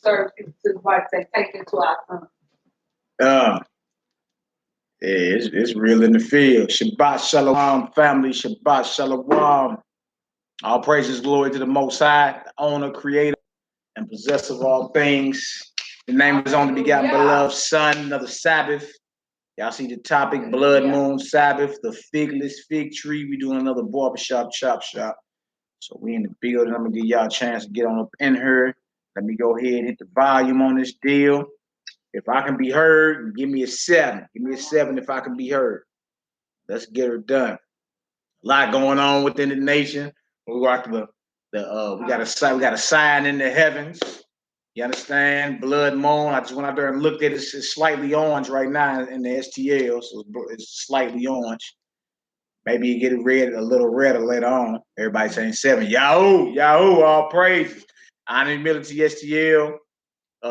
serve people to the wife say, take it to our son. Yeah, it's real in the field. Shabbat Shalom, family. Shabbat Shalom. All praises, glory to the Most High, the owner, creator, and possessor of all things. The name of his only begotten beloved Son, another Sabbath. Y'all see the topic, blood moon Sabbath, the figless fig tree. We doing another barbershop, chop shop. So we in the building. I'm gonna give y'all a chance to get on up in here. Let me go ahead and hit the volume on this deal. If I can be heard, give me a 7. Give me a 7 if I can be heard. Let's get her done. A lot going on within the nation. We got we got a sign in the heavens. You understand? Blood moon. I just went out there and looked at it. It's slightly orange right now in the STL, so it's slightly orange. Maybe you get it red, a little redder later on. Everybody saying 7. Yahoo, all praise. Honor Military STL,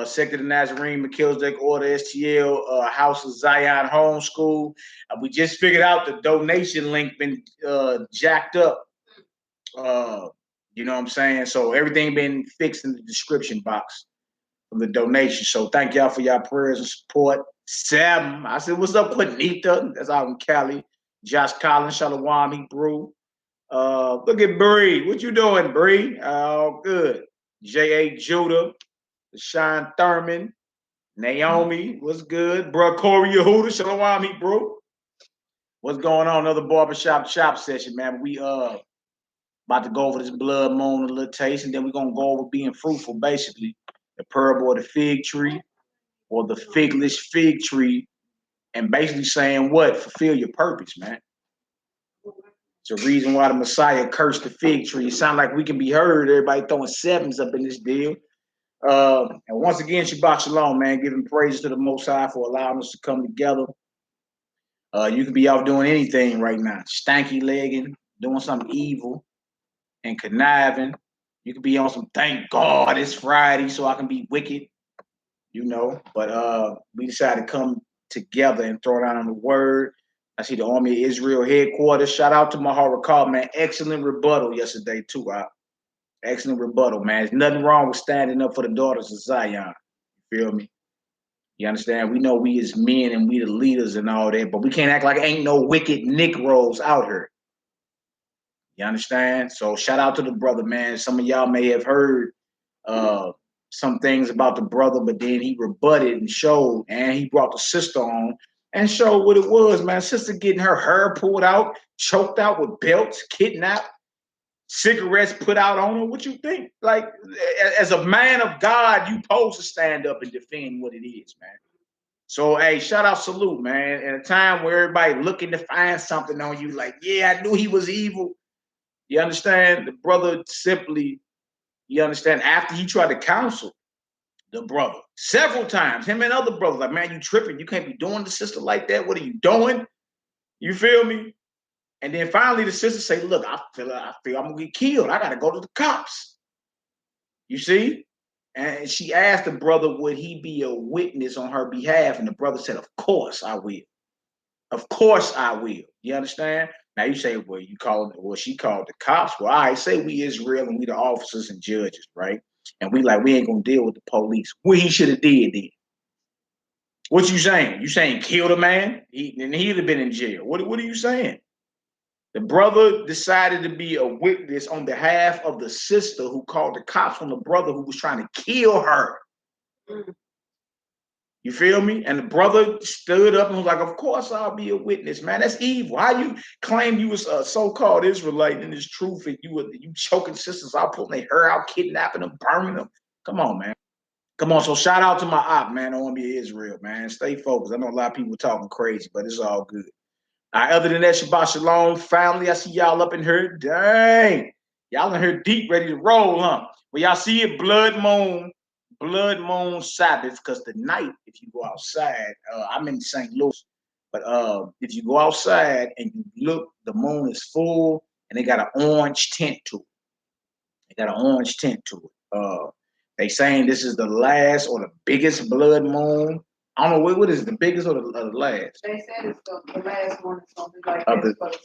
Sector of the Nazarene, McKillsdeck Order STL, House of Zion Homeschool. We just figured out the donation link been jacked up. You know what I'm saying? So everything been fixed in the description box of the donation. So thank y'all for y'all prayers and support. 7. I said, what's up, Juanita? That's out in Cali. Josh Collins, Shalom, Hebrew. Look at Bree. What you doing, Bree? Oh, good. J.A. Judah, Sean Thurman, Naomi, what's good? Bro, Corey Yehuda, Shalom, Hebrew. What's going on? Another barbershop chop session, man. We about to go over this blood moon a little taste, and then we're gonna go over being fruitful, basically. The parable of the fig tree or the figless fig tree. And basically saying what? Fulfill your purpose, man. It's a reason why the Messiah cursed the fig tree. It sounds like we can be heard. Everybody throwing 7s up in this deal. And once again, Shabbat Shalom, man. Giving praise to the Most High for allowing us to come together. You can be out doing anything right now. Stanky legging, doing something evil and conniving. You can be on some thank God it's Friday so I can be wicked, you know. But we decided to come together and throw down on the word. I see the Army of Israel headquarters. Shout out to Mahar Rakal, man. Excellent rebuttal yesterday, too. Excellent rebuttal, man. There's nothing wrong with standing up for the daughters of Zion. You feel me? You understand? We know we as men and we the leaders and all that, but we can't act like ain't no wicked Negroes out here. You understand? So shout out to the brother, man. Some of y'all may have heard some things about the brother, but then he rebutted and showed, and he brought the sister on and showed what it was, man. Sister getting her hair pulled out, choked out with belts, kidnapped, cigarettes put out on her. What you think? Like, as a man of God, you supposed to stand up and defend what it is, man. So, hey, shout out, salute, man. At a time where everybody looking to find something on you, like, yeah, I knew he was evil. You understand? The brother simply, you understand, after he tried to counsel the brother several times, him and other brothers, like, man, you tripping. You can't be doing the sister like that. What are you doing? You feel me? And then finally the sister say, look, I feel I'm gonna get killed. I gotta go to the cops. You see? And she asked the brother, would he be a witness on her behalf? And the brother said, of course I will. Of course I will. You understand? Now you say, well, she called the cops. Well, I say we Israel and we the officers and judges, right? And we ain't gonna deal with the police. What he should have did then. What you saying? You saying kill the man? He'd have been in jail. What are you saying? The brother decided to be a witness on behalf of the sister who called the cops on the brother who was trying to kill her. You feel me? And the brother stood up and was like, of course I'll be a witness, man. That's evil. How you claim you was a so-called Israelite and it's truth and you choking sisters out, pulling their hair out, kidnapping them, burning them? Come on, man. Come on. So shout out to my op, man, on me Israel, man. Stay focused. I know a lot of people talking crazy, but it's all good. All right, other than that, Shabbat Shalom, family. I see y'all up in here. Dang. Y'all in here deep, ready to roll, huh? Well, y'all see it, blood moon Sabbath, because tonight, if you go outside, I'm in St. Louis, but if you go outside and you look, the moon is full and they got an orange tint to it. They saying this is the last or the biggest blood moon. I don't know what is the biggest or the last. They said it's the last one or something like that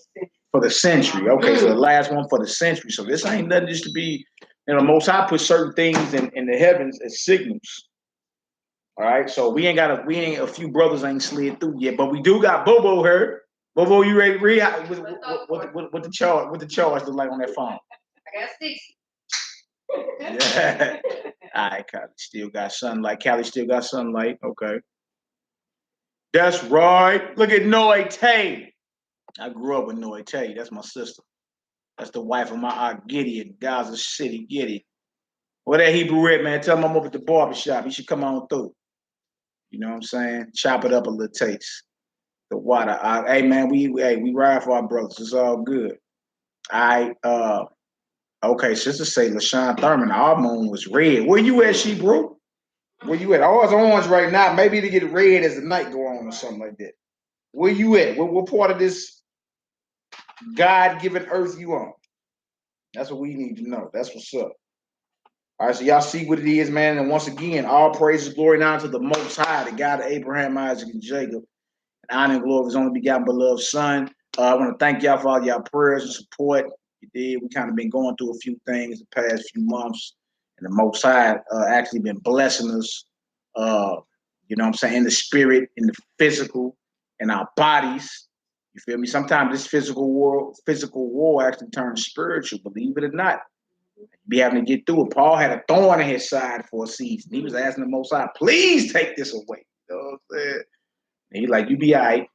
for the century. Okay, so the last one for the century. So this ain't nothing just to be You know, Most High put certain things in the heavens as signals. All right, so we ain't a few brothers ain't slid through yet, but we do got Bobo here. Bobo, you ready to read? What the charge look like on that phone? I got 60. Yeah. All right, Callie still got sunlight. Callie still got sunlight. Okay. That's right. Look at Noy Tay. I grew up with Noy Tay. That's my sister. That's the wife of my aunt Gideon, Gaza City Gideon. What that Hebrew Red, man? Tell him I'm over at the barbershop. He should come on through. You know what I'm saying? Chop it up a little taste. The water. Hey man, we ride for our brothers. It's all good. Okay, sister say LaShawn Thurman, our moon was red. Where you at, she bro? Where you at? Oh, it's orange right now. Maybe to get red as the night go on or something like that. Where you at? What part of this God-given earth you on? That's what we need to know. That's what's up. All right, so y'all see what it is, man. And once again, all praises, glory, now to the Most High, the God of Abraham, Isaac, and Jacob. And honor and glory of his only begotten beloved Son. I want to thank y'all for all y'all prayers and support. You did. We kind of been going through a few things the past few months. And the Most High actually been blessing us, you know what I'm saying, in the spirit, in the physical, in our bodies. You feel me? Sometimes this physical war actually turns spiritual, believe it or not. Be having to get through it. Paul had a thorn in his side for a season. He was asking the Most High, please take this away. You know what I'm saying? And he's like, you be all right.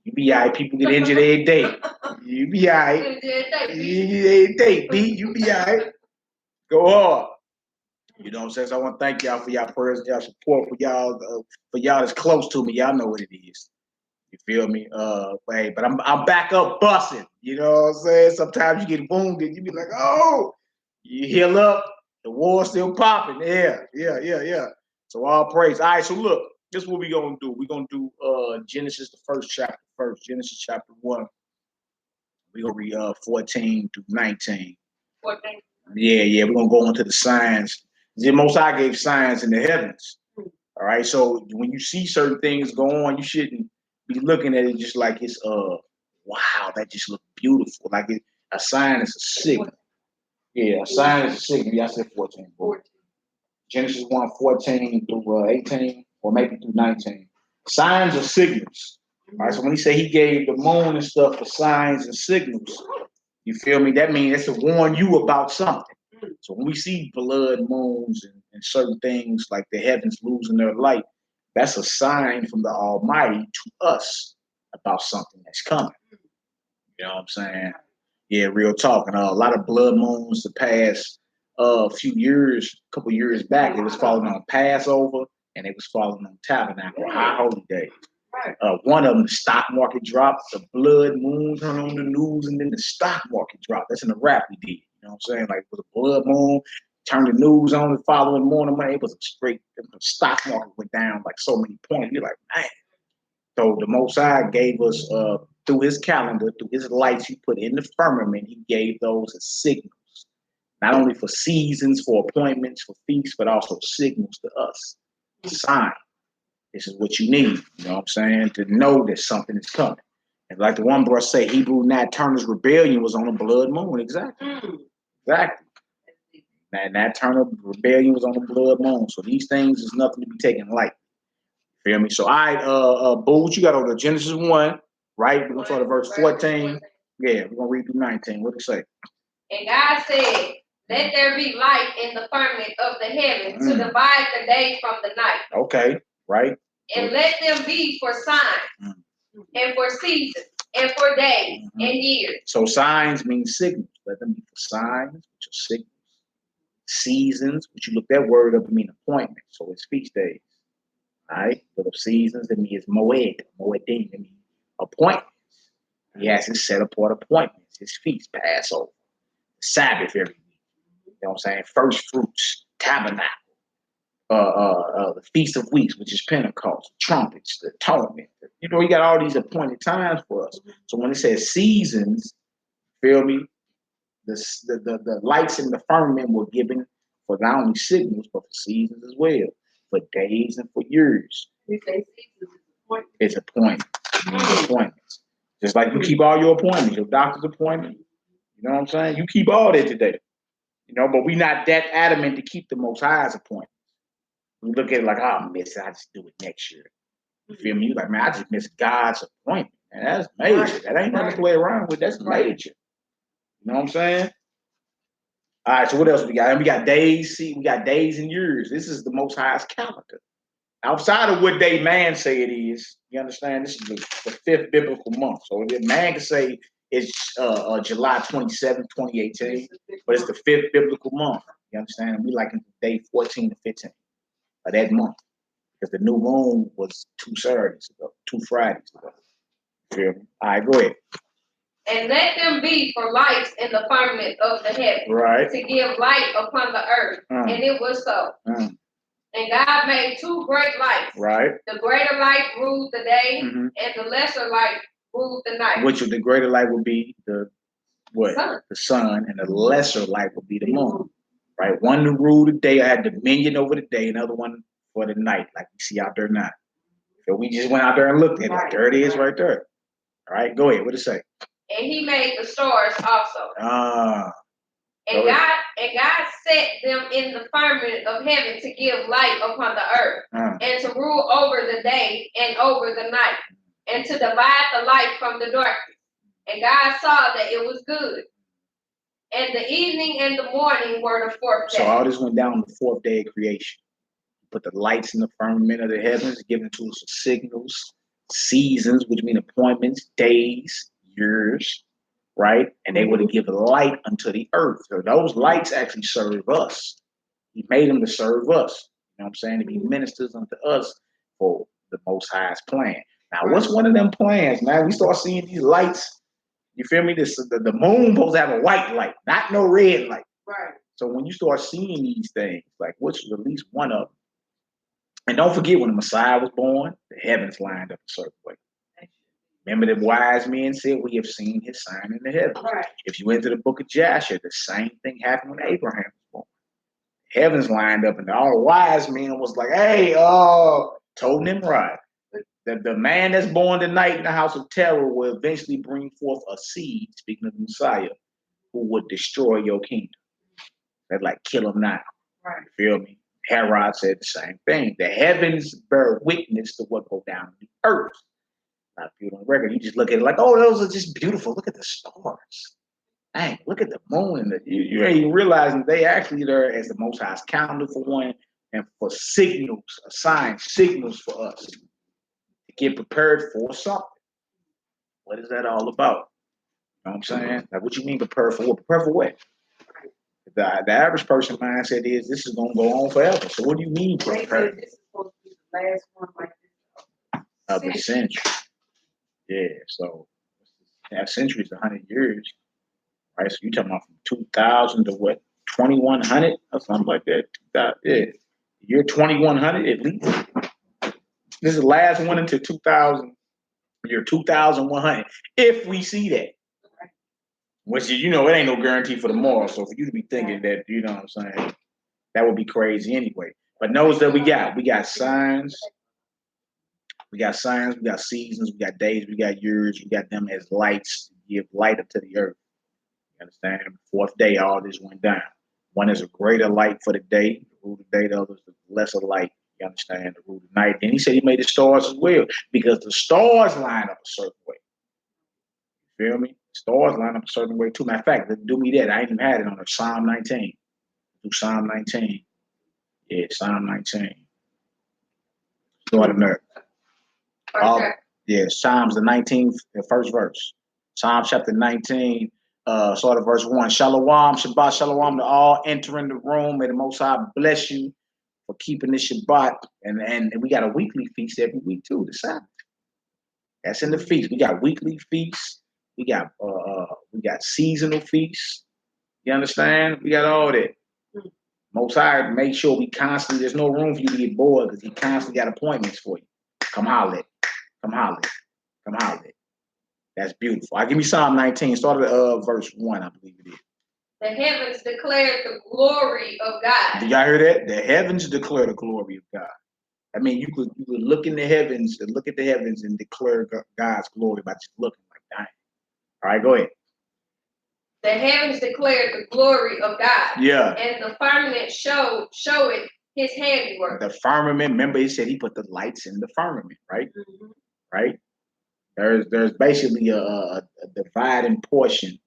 You be all right. People get injured every day. You be all right. You be all right. Go hard. You know what I'm saying? So I want to thank y'all for y'all prayers, y'all support, for y'all that's close to me. Y'all know what it is. You feel me? But I'm back up busting. You know what I'm saying? Sometimes you get wounded. You be like, oh, you heal up. The war's still popping. Yeah. So all praise. All right, so look, this is what we're going to do. We're going to do Genesis, the first chapter first. Genesis chapter 1. We're going to read 14 through 19. 14. Yeah. We're going to go into the signs. The Most High gave signs in the heavens. All right, so when you see certain things go on, you shouldn't be looking at it just like it's wow, that just look beautiful. Like a sign is a signal. Yeah, a sign is a signal. Yeah, I said 14. Genesis 1, 14 through 18, or maybe through 19. Signs are signals. All right, so when he said he gave the moon and stuff for signs and signals, you feel me? That means it's to warn you about something. So when we see blood moons and certain things like the heavens losing their light, that's a sign from the Almighty to us about something that's coming. You know what I'm saying? Yeah, real talk. And a lot of blood moons the past couple years back, it was falling on Passover and it was falling on Tabernacle, High Holy Days. One of them, the stock market dropped, the blood moon turned on the news, and then the stock market dropped. That's in the rap we did. You know what I'm saying? Like, it was a blood moon, turned the news on the following morning, man, it was a straight, the stock market went down like so many points. You're like, man. So the Most High gave us, through his calendar, through his lights he put in the firmament, he gave those as signals. Not only for seasons, for appointments, for feasts, but also signals to us. Sign. This is what you need, you know what I'm saying, to know that something is coming. And like the one bro say, Hebrew Nat Turner's rebellion was on a blood moon. Exactly. Nat Turner rebellion was on a blood moon. So these things is nothing to be taken light. Feel me? So I Boo, what you got over Genesis 1, right? We're gonna start at verse 14. Yeah, we're gonna read through 19. What did it say? And God said, let there be light in the firmament of the heaven to divide the day from the night. Okay, right. And let them be for signs and for seasons and for days and years. So signs mean signals. Let them be for signs, which are signals. Seasons, which you look that word up, it mean appointment. So it's feast days. All right. But of seasons, it means moed, moedim, it means appointments. He has his set apart appointments, his feast, Passover, Sabbath every week. You know what I'm saying? First fruits, tabernacle. The Feast of Weeks, which is Pentecost, trumpets, the atonement. You know, he got all these appointed times for us. So when it says seasons, feel me, the lights in the firmament were given for not only signals, but for seasons as well, for days and for years. It's appointments. Just like you keep all your appointments, your doctor's appointment. You know what I'm saying? You keep all that today. You know, but we not that adamant to keep the Most High's appointment. We look at it like, oh, I miss it. I just do it next year. You feel me? Like, man, I just missed God's appointment. And that's major. Right. That ain't nothing to play around with. That's major. You know what I'm saying? All right, so what else we got? And we got days. See, we got days and years. This is the Most High's calendar. Outside of what day man say it is, you understand? This is the fifth biblical month. So if man can say it's July 27, 2018, but it's the fifth biblical month. You understand? We like in day 14 to 15 of that month. Because the new moon was 2 Saturdays ago, 2 Fridays ago. Feel me? All right, go ahead. And let them be for lights in the firmament of the heaven, right, to give light upon the earth. And it was so. And God made 2 great lights. Right. The greater light ruled the day, and the lesser light ruled the night. Which the greater light would be the what? Sun. The sun, and the lesser light would be the moon. Right. One to rule the day, I had dominion over the day, another one for the night, like you see out there now. So we just went out there and looked at it. There it is right there. All right, go ahead. What it say? And he made the stars also. And God set them in the firmament of heaven to give light upon the earth, and to rule over the day and over the night, and to divide the light from the darkness. And God saw that it was good. And the evening and the morning were the 4th day. So all this went down on the 4th day of creation. Put the lights in the firmament of the heavens, given to us signals, seasons, which mean appointments, days, years, right? And they were to give light unto the earth. So those lights actually serve us. He made them to serve us. You know what I'm saying? To be ministers unto us for the Most High's plan. Now, what's one of them plans, man? We start seeing these lights. You feel me? The moon supposed to have a white light, not no red light. Right. So when you start seeing these things, like what's at least one of them? And don't forget, when the Messiah was born, the heavens lined up a certain way. Remember the wise men said, we have seen his sign in the heavens. Right. If you went to the book of Joshua, the same thing happened when Abraham was born. The heavens lined up, and all the wise men was like, hey, told them right. The man that's born tonight in the house of terror will eventually bring forth a seed, speaking of the Messiah, who would destroy your kingdom. They're like, kill him now. Right. You feel me? Herod said the same thing. The heavens bear witness to what go down on the earth. Not people on the record. You just look at it like, oh, those are just beautiful. Look at the stars. Dang, look at the moon. You ain't even realizing they actually there as the Most High's calendar for one, and for signals, signs, signals for us to get prepared for something. What is that all about? You know what I'm saying? Like, what you mean prepare for what? Prepare for what? The average person mindset is this is gonna go on forever. So what do you mean prepare? This is supposed to be the last one like this. Of the century. Yeah, so that century is 100 years. Right? So you're talking about from 2000 to what? 2100 or something like that. Yeah. Year 2100 at least. This is the last one until 2000. Year 2100. If we see that. Which, you know, it ain't no guarantee for tomorrow. So for you to be thinking that, you know what I'm saying, that would be crazy anyway. But notice that we got signs. We got signs, we got seasons, we got days, we got years, we got them as lights to give light up to the earth. You understand? 4th day, all this went down. One is a greater light for the day, to rule the day, the other is a lesser light, you understand, to rule the night. Then he said he made the stars as well, because the stars line up a certain way. You feel me? Stars line up a certain way too. Matter of fact, do me that. I ain't even had it on it. Psalm 19. Do Psalm 19. Yeah, Psalm 19. Start in there. Yeah, Psalms the 19th, the first verse. Psalm chapter 19, start of verse 1. Shalom, Shabbat, Shalom to all entering the room. May the Most High bless you for keeping this Shabbat. And we got a weekly feast every week too, the Sabbath. That's in the feast. We got weekly feasts. We got seasonal feasts. You understand? We got all that. Most High, make sure we constantly, there's no room for you to get bored because he constantly got appointments for you. Come holler. Come holler. Come holler. That's beautiful. Give me Psalm 19. Start at verse 1, I believe it is. The heavens declare the glory of God. Did y'all hear that? The heavens declare the glory of God. I mean, you could look in the heavens and look at the heavens and declare God's glory by just looking like that. All right, go ahead. The heavens declared the glory of God. Yeah. And the firmament showed his handiwork. The firmament, remember he said he put the lights in the firmament, right? Mm-hmm. Right? There's basically a dividing portion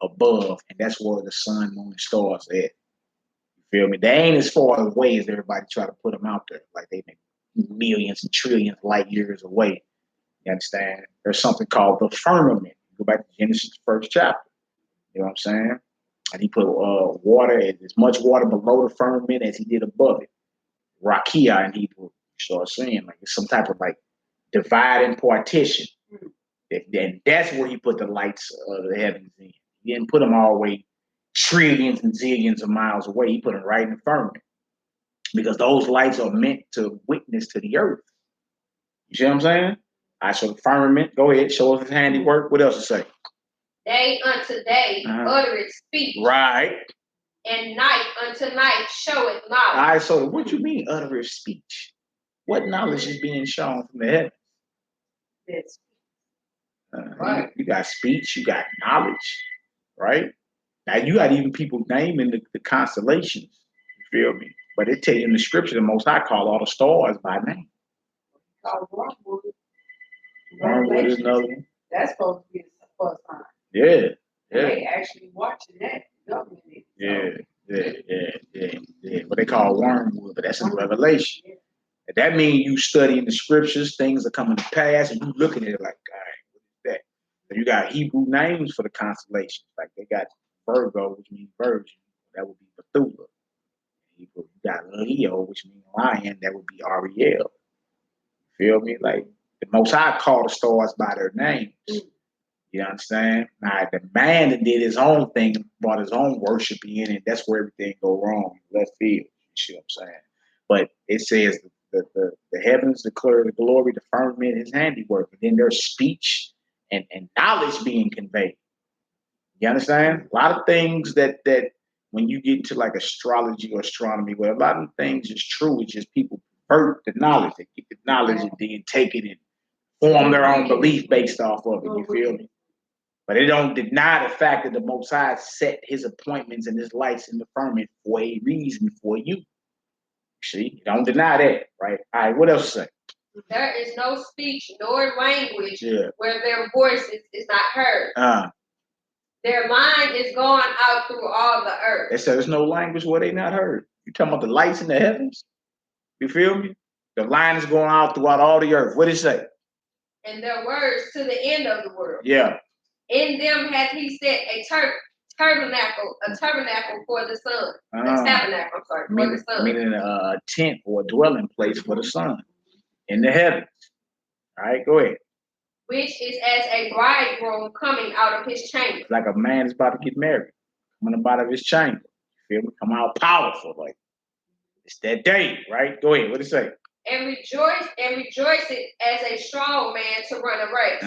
above, and that's where the sun, moon, and stars are at. You feel me? They ain't as far away as everybody try to put them out there, like they think millions and trillions light years away. You understand? There's something called the firmament. Go back to Genesis, first chapter. You know what I'm saying? And he put water, as much water below the firmament as he did above it. Rakia in Hebrew. You start seeing like it's some type of like dividing partition. And that's where he put the lights of the heavens in. He didn't put them all the way trillions and zillions of miles away. He put them right in the firmament. Because those lights are meant to witness to the earth. You see what I'm saying? All right, so the firmament, go ahead, show us his handiwork. What else to say? Day unto day uttereth speech. Right. And night unto night showeth knowledge. All right, so what you mean uttereth speech? What knowledge is being shown from the heavens? Yes. Right. You got speech, you got knowledge, right? Now you got even people naming the constellations. You feel me? But it tell you in the scripture, the Most High call all the stars by name. Wormwood. Wormwood is another one. That's supposed to be the first time. Yeah. They actually watching that. Yeah. What they call wormwood, but that's in Revelation. Yeah. That means you studying the scriptures, things are coming to pass, and you looking at it like, all right, what is that? So you got Hebrew names for the constellations. Like they got Virgo, which means virgin. That would be Bethula. You got Leo, which means lion. That would be Ariel. Feel me? Like the Most High called the stars by their names. You understand? Now the man that did his own thing, brought his own worship in, and that's where everything go wrong. Left field. You see what I'm saying? But it says the heavens declare the glory, the firmament, his handiwork, and then there's speech and knowledge being conveyed. You understand? A lot of things that when you get into like astrology or astronomy, where a lot of things is true, it's just people pervert the knowledge. They get the knowledge and then take it and form their own belief based off of it. You feel me? But it don't deny the fact that the Most High set his appointments and his lights in the firmament for a reason for you. See, don't deny that, right? All right, what else to say? There is no speech nor language where their voice is not heard. Their line is going out through all the earth. They said there's no language where they not heard. You talking about the lights in the heavens? You feel me? The line is going out throughout all the earth. What did it say? And their words to the end of the world. Yeah. In them hath he set a tabernacle for the sun. A tabernacle, for the sun. Meaning a tent or a dwelling place for the sun in the heavens. All right, go ahead. Which is as a bridegroom coming out of his chamber. It's like a man is about to get married, coming out of his chamber. You feel me? Come out powerful, like it's that day, right? Go ahead. What did it say? And rejoice it as a strong man to run a race.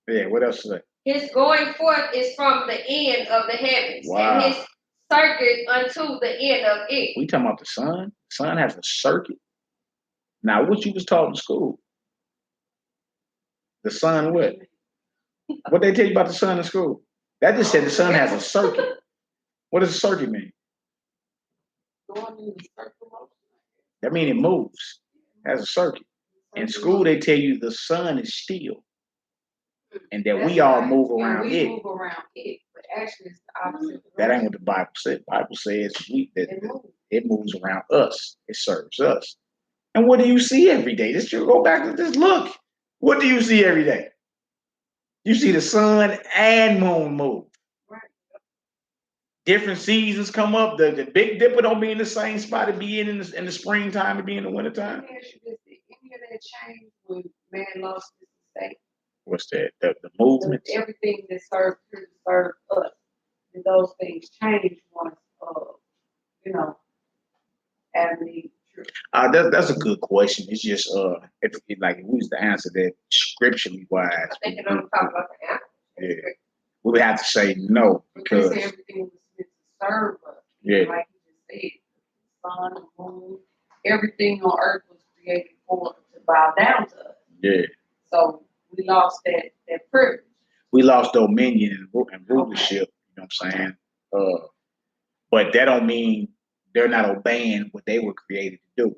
Yeah, what else is that? His going forth is from the end of the heavens, and his circuit unto the end of it. We talking about the sun? The sun has a circuit. Now, what you was taught in school? The sun what? What they tell you about the sun in school? That just said the sun has a circuit. What does a circuit mean? That means it moves. It has a circuit. In school, they tell you the sun is still. And that we all move around it. Move around it, but actually it's the opposite. That ain't what the Bible said. The Bible says it moves around us. It serves us. And what do you see every day? Just go back to this. Look. What do you see every day? You see the sun and moon move. Right. Different seasons come up. The Big Dipper don't be in the same spot to be in the springtime to be in the wintertime. Any of that change when man lost his state? What's that? The movement? Everything that served him served us. And those things change once, Adam. That's a good question. It's just if we was to answer that scripturally wise, I think it don't talk about the animals. Yeah, we would have to say no because everything was meant to serve us. Yeah, like you just said, the sun, the moon, everything on earth was created for to bow down to us. Yeah. So we lost that privilege. We lost dominion and rulership. You know what I'm saying? But that don't mean they're not obeying what they were created to do.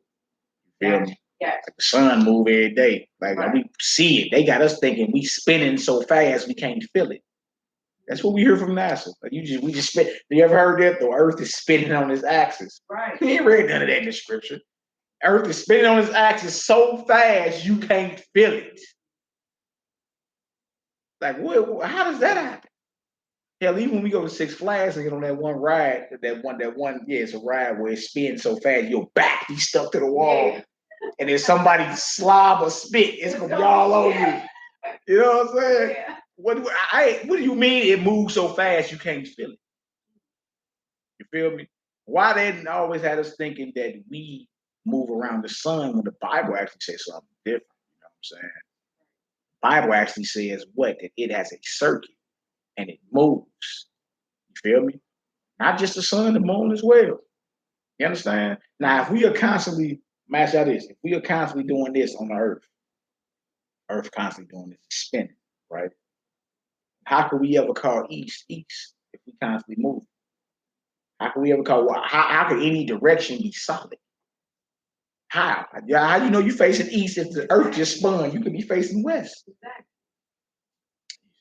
You feel me? Yes. Like the sun move every day. Like we see it. They got us thinking we spinning so fast we can't feel it. That's what we hear from NASA. Like we just spin. Have you ever heard that? The Earth is spinning on its axis. Right. We ain't read none of that in the scripture. Earth is spinning on its axis so fast you can't feel it. Like what? How does that happen? Hell, even when we go to Six Flags and get on that one ride, it's a ride where it spins so fast your back be stuck to the wall. Yeah. And if somebody slob or spit, it's gonna be all over you. You know what I'm saying? Yeah. What do you mean it moves so fast you can't feel it? You feel me? Why they always had us thinking that we move around the sun when the Bible actually says something different? You know what I'm saying? The Bible actually says what? That it has a circuit and it moves. You feel me? Not just the sun, the moon as well. You understand? Now, if we are constantly, match out this, if we are constantly doing this on the Earth constantly doing this, spinning, right? How could we ever call east if we constantly move? How could we ever call, how could any direction be solid? How? How do you know you're facing east if the Earth just spun? You could be facing west. Exactly.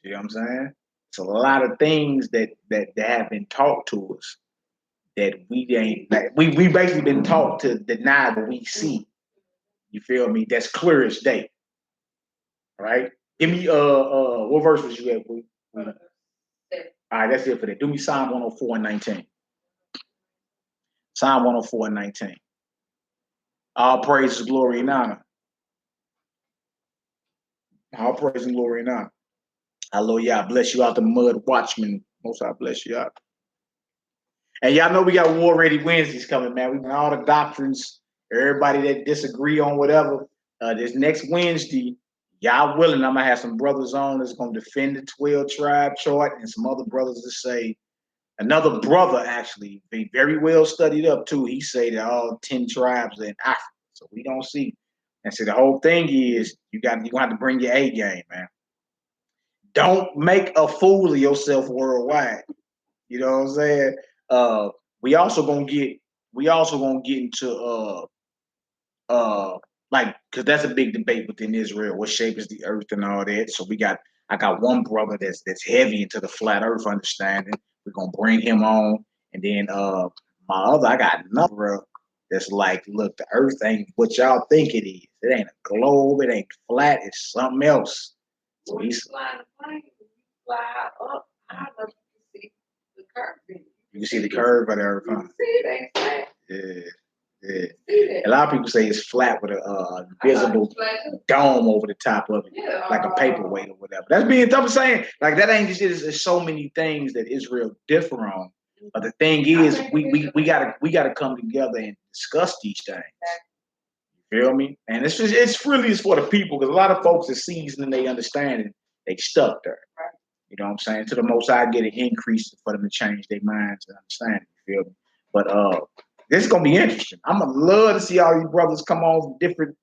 You see what I'm saying? It's a lot of things that have been taught to us that we ain't, like, we basically been taught to deny what we see. You feel me? That's clear as day. All right. Give me what verse was you at, boy? All right, that's it for that. Do me Psalm 104 and 19. Psalm 104 and 19. All praise, glory, and honor. All praise and glory and honor. Hallelujah. Bless you out the mud, watchman. Most I bless you out. And y'all know we got War Ready Wednesdays coming, man. We got all the doctrines, everybody that disagree on whatever. This next Wednesday, y'all willing, I'm gonna have some brothers on that's gonna defend the 12 tribe chart and some other brothers to say. Another brother actually, be very well studied up too. He say that all 10 tribes are in Africa, so we don't see. And so the whole thing is you gonna have to bring your A game, man. Don't make a fool of yourself worldwide. You know what I'm saying? We also gonna get into like, because that's a big debate within Israel. What shape is the earth and all that? So I got one brother that's heavy into the flat earth understanding. We're gonna bring him on, and then I got another brother that's like, look, the earth ain't what y'all think it is. It ain't a globe. It ain't flat. It's something else. So he's flying the plane. You fly up. I love to see the curve. You can see the curve of the earth. Huh? See it ain't flat. Yeah. A lot of people say it's flat with a visible dome over the top of it, like a paperweight or whatever. I'm saying, like, that ain't just it. There's so many things that Israel differ on. But the thing is, we gotta come together and discuss these things. You feel me? And it's really for the people, because a lot of folks are seasoned and they understand it. They stuck there. You know what I'm saying? To the most I get an increase for them to change their minds and understand it. You feel me? But this is gonna be interesting. I'm gonna love to see all these brothers come on from different.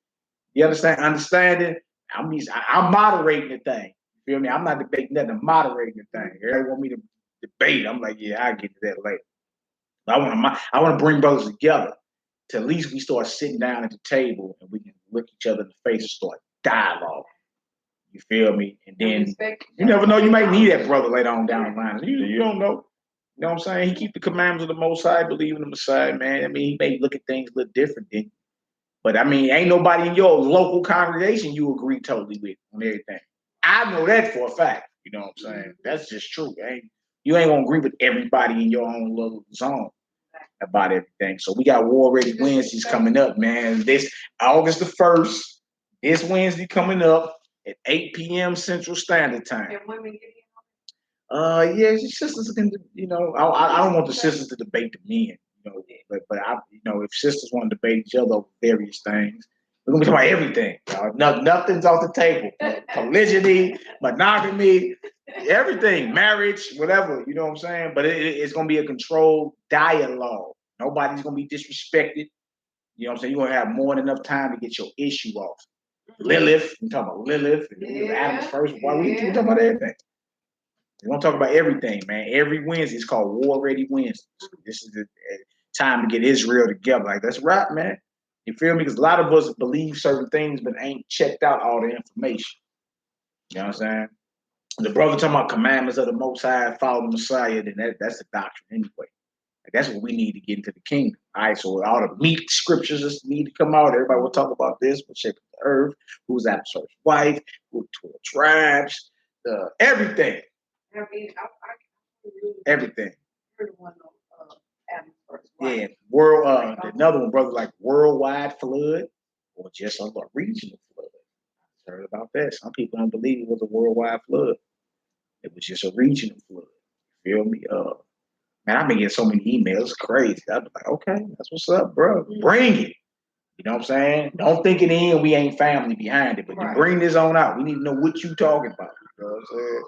You understanding? I'm moderating the thing. You feel me? I'm not debating nothing. I'm moderating the thing. Everybody want me to debate. I'm like, yeah, I'll get to that later. I want to bring brothers together to at least we start sitting down at the table and we can look each other in the face and start dialogue. You feel me? And then you never know. You might need that brother later on down the line. You don't know. You know what I'm saying? He keep the commandments of the Most High, believe in the Messiah, man. I mean, he may look at things a little different than, but I mean, ain't nobody in your local congregation you agree totally with on everything. I know that for a fact. You know what I'm saying? That's just true. You ain't gonna agree with everybody in your own little zone about everything. So we got War Ready Wednesdays coming up, man. This August the 1st, this Wednesday coming up at 8 p.m. Central Standard Time. And women get Yeah, sisters can, I don't want the sisters to debate the men, but if sisters want to debate each other over various things, we're gonna be talking about everything. Nothing's off the table. Polygyny, monogamy, everything, marriage, whatever. You know what I'm saying? But it's gonna be a controlled dialogue. Nobody's gonna be disrespected. You know what I'm saying? You're gonna have more than enough time to get your issue off. Lilith, we talking about Lilith and Adam's first. Why we talking about everything? We're gonna talk about everything, man. Every Wednesday is called War Ready Wednesday. This is the time to get Israel together. Like, that's right, man. You feel me? Because a lot of us believe certain things, but ain't checked out all the information. You know what I'm saying? The brother talking about commandments of the Most High, follow the Messiah, then that's the doctrine anyway. Like, that's what we need to get into the kingdom. All right, so all the meat scriptures just need to come out. Everybody will talk about this. We'll check the earth, who's Absalom's wife, who 12 tribes, everything. I mean, Everything. heard one of Adam's first Yeah, wife. another one, brother, like worldwide flood or just a regional flood. I heard about that. Some people don't believe it was a worldwide flood. It was just a regional flood. You feel me? Man, I've been getting so many emails, crazy. I'm like, okay, that's what's up, bro. Bring it. You know what I'm saying? Don't think it in. We ain't family behind it, but you bring this on out. We need to know what you talking about. You know what I'm saying?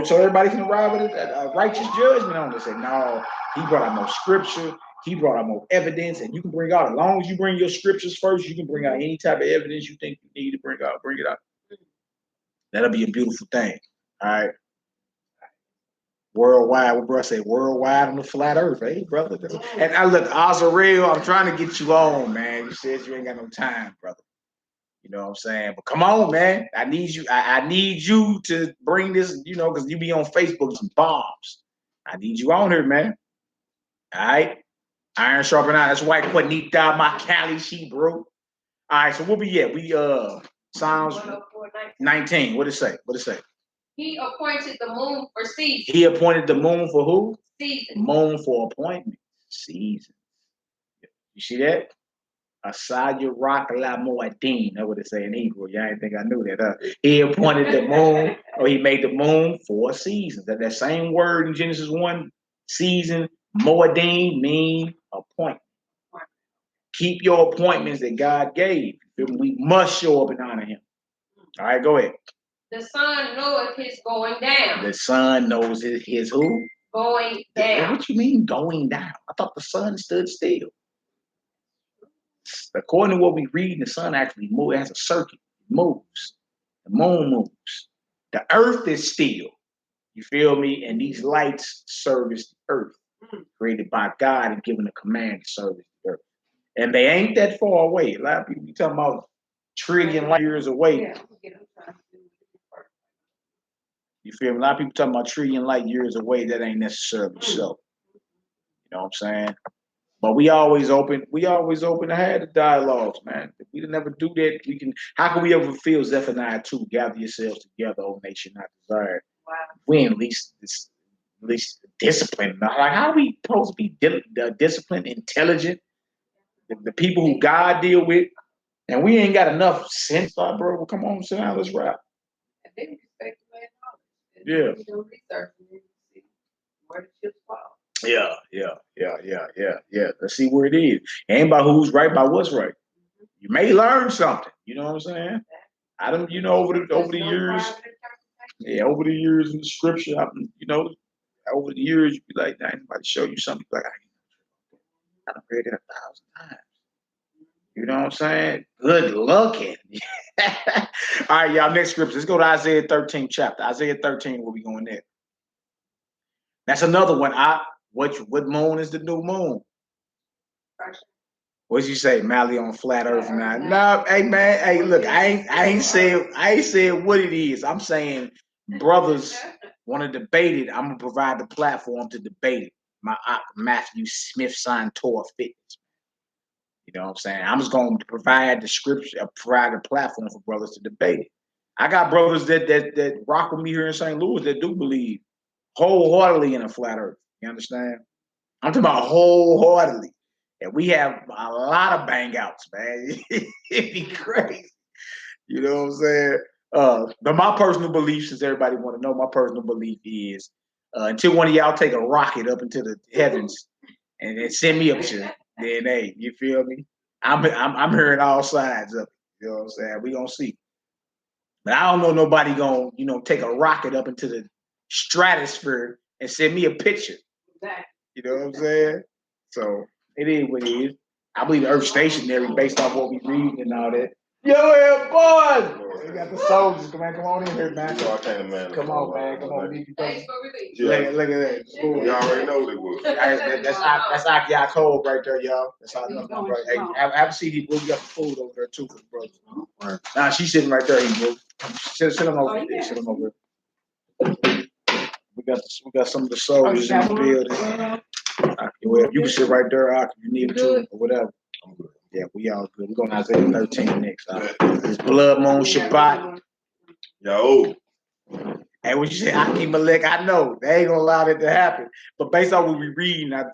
So everybody can arrive at a righteous judgment on this. Say, no, he brought out more scripture. He brought out more evidence, and you can bring out, as long as you bring your scriptures first, you can bring out any type of evidence you think you need to bring out. Bring it out. That'll be a beautiful thing. All right. Worldwide, what bro I say? Worldwide on the flat earth, hey brother. And I look, Azarel, I'm trying to get you on, man. You said you ain't got no time, brother. You know what I'm saying? But come on, man. I need you. I need you to bring this, you know, because you be on Facebook some bombs. I need you on here, man. All right. Iron sharpen iron. That's why I need down my Cali sheet, bro. All right, so what we at? We Psalms 19. What it say? What it say? He appointed the moon for seasons. He appointed the moon for who? Seasons. Moon for appointment. Seasons. You see that? Asaya Rock La Moadine. That's what it say in Hebrew. Y'all ain't think I knew that. He appointed the moon, or he made the moon for seasons. That same word in Genesis 1, season, Moadine, mean appointment. Keep your appointments that God gave. We must show up and honor him. All right, go ahead. The sun knoweth his going down. The sun knows his who? Going down. What you mean going down? I thought the sun stood still. According to what we read, the sun actually moves. It has a circuit. It moves. The moon moves. The earth is still. You feel me? And these lights service the earth, created by God and given a command to service the earth. And they ain't that far away. A lot of people be talking about trillion light years away. You feel me? A lot of people talking about trillion light years away. That ain't necessarily so. You know what I'm saying? But we always open to have the dialogues, man. If we never do that, we can. How can we ever fulfill Zephaniah 2? Gather yourselves together, O nation not desired. Wow. We ain't at least disciplined. Like, how are we supposed to be disciplined, intelligent? The people who God deal with, and we ain't got enough sense, bro. Well, come on, sit down, let's rap. Yeah. Yeah. Let's see where it is. Ain't about who's right, by what's right. You may learn something. You know what I'm saying? I don't, over the years. Yeah, over the years in the scripture, over the years, you be like, nah, anybody show you something, like, I done read it 1,000 times. You know what I'm saying? Good looking. All right, y'all, next scripture. Let's go to Isaiah 13 chapter. Isaiah 13, where we going there? That's another one. What moon is the new moon? What'd you say, Mally on flat earth? No, hey man, hey, look, I ain't saying what it is. I'm saying brothers want to debate it. I'm gonna provide the platform to debate it. My Matthew Smith signed Torah Fitness. You know what I'm saying? I'm just going to provide the scripture, provide a platform for brothers to debate it. I got brothers that rock with me here in St. Louis that do believe wholeheartedly in a flat earth. You understand? I'm talking about wholeheartedly. And we have a lot of bang outs, man. It'd be crazy. You know what I'm saying? But my personal belief, since everybody want to know, my personal belief is until one of y'all take a rocket up into the heavens and then send me up to, then hey, you feel me? I'm hearing all sides of it. You know what I'm saying? We gonna see. But I don't know nobody gonna, take a rocket up into the stratosphere and send me a picture. Exactly. You know what I'm saying? So it is what it is. I believe the Earth's stationary based off what we read and all that. Yo, boy. We got the soldiers. Man, come on in here, man. Come on, man. Come on. Thanks for release. Look at that. You already know they would. That's Aki Cold right there, y'all. That's how my brother. Hey, have a seat. We got the food over there too for the brothers. Nah, she's sitting right there, bro. Sit them over there. Sit them over there. We got some of the soldiers in the building. Well, you can sit right there, Aki, if you need to, or whatever. I'm good. Yeah, we all good. We're going to Isaiah 13 next. It's Blood Moon Shabbat. Yo. Hey, what you say, Aki Malek? I know they ain't gonna allow that to happen. But based on what we reading, I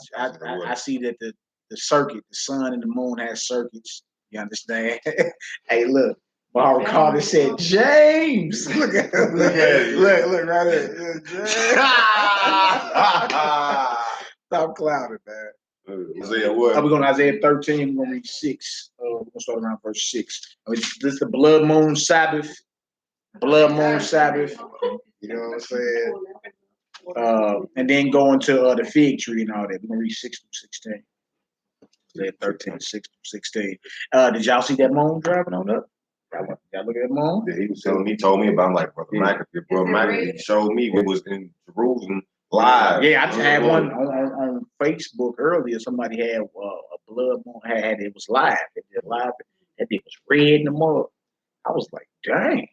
see that the circuit, the sun and the moon has circuits. You understand? Hey, look. Barbara Carter said, James. Look at him. Look right there. Stop clouding, man. Isaiah what? We're going to Isaiah 13. We're going to read 6. We're going to start around verse 6. This is the Blood Moon Sabbath. Blood Moon Sabbath. You know what I'm saying? And then go into the fig tree and all that. We're going to read 6 through 16. Isaiah 13, 6 through 16. Did y'all see that moon driving on up? Y'all look at that moon? Yeah, he was telling me, told me about like Brother McAfee. Brother McAfee showed me what was in Jerusalem live. Yeah, I just had one on Facebook earlier. Somebody had a blood moon. It was live. It was live. That thing was red in the mud. I was like, dang.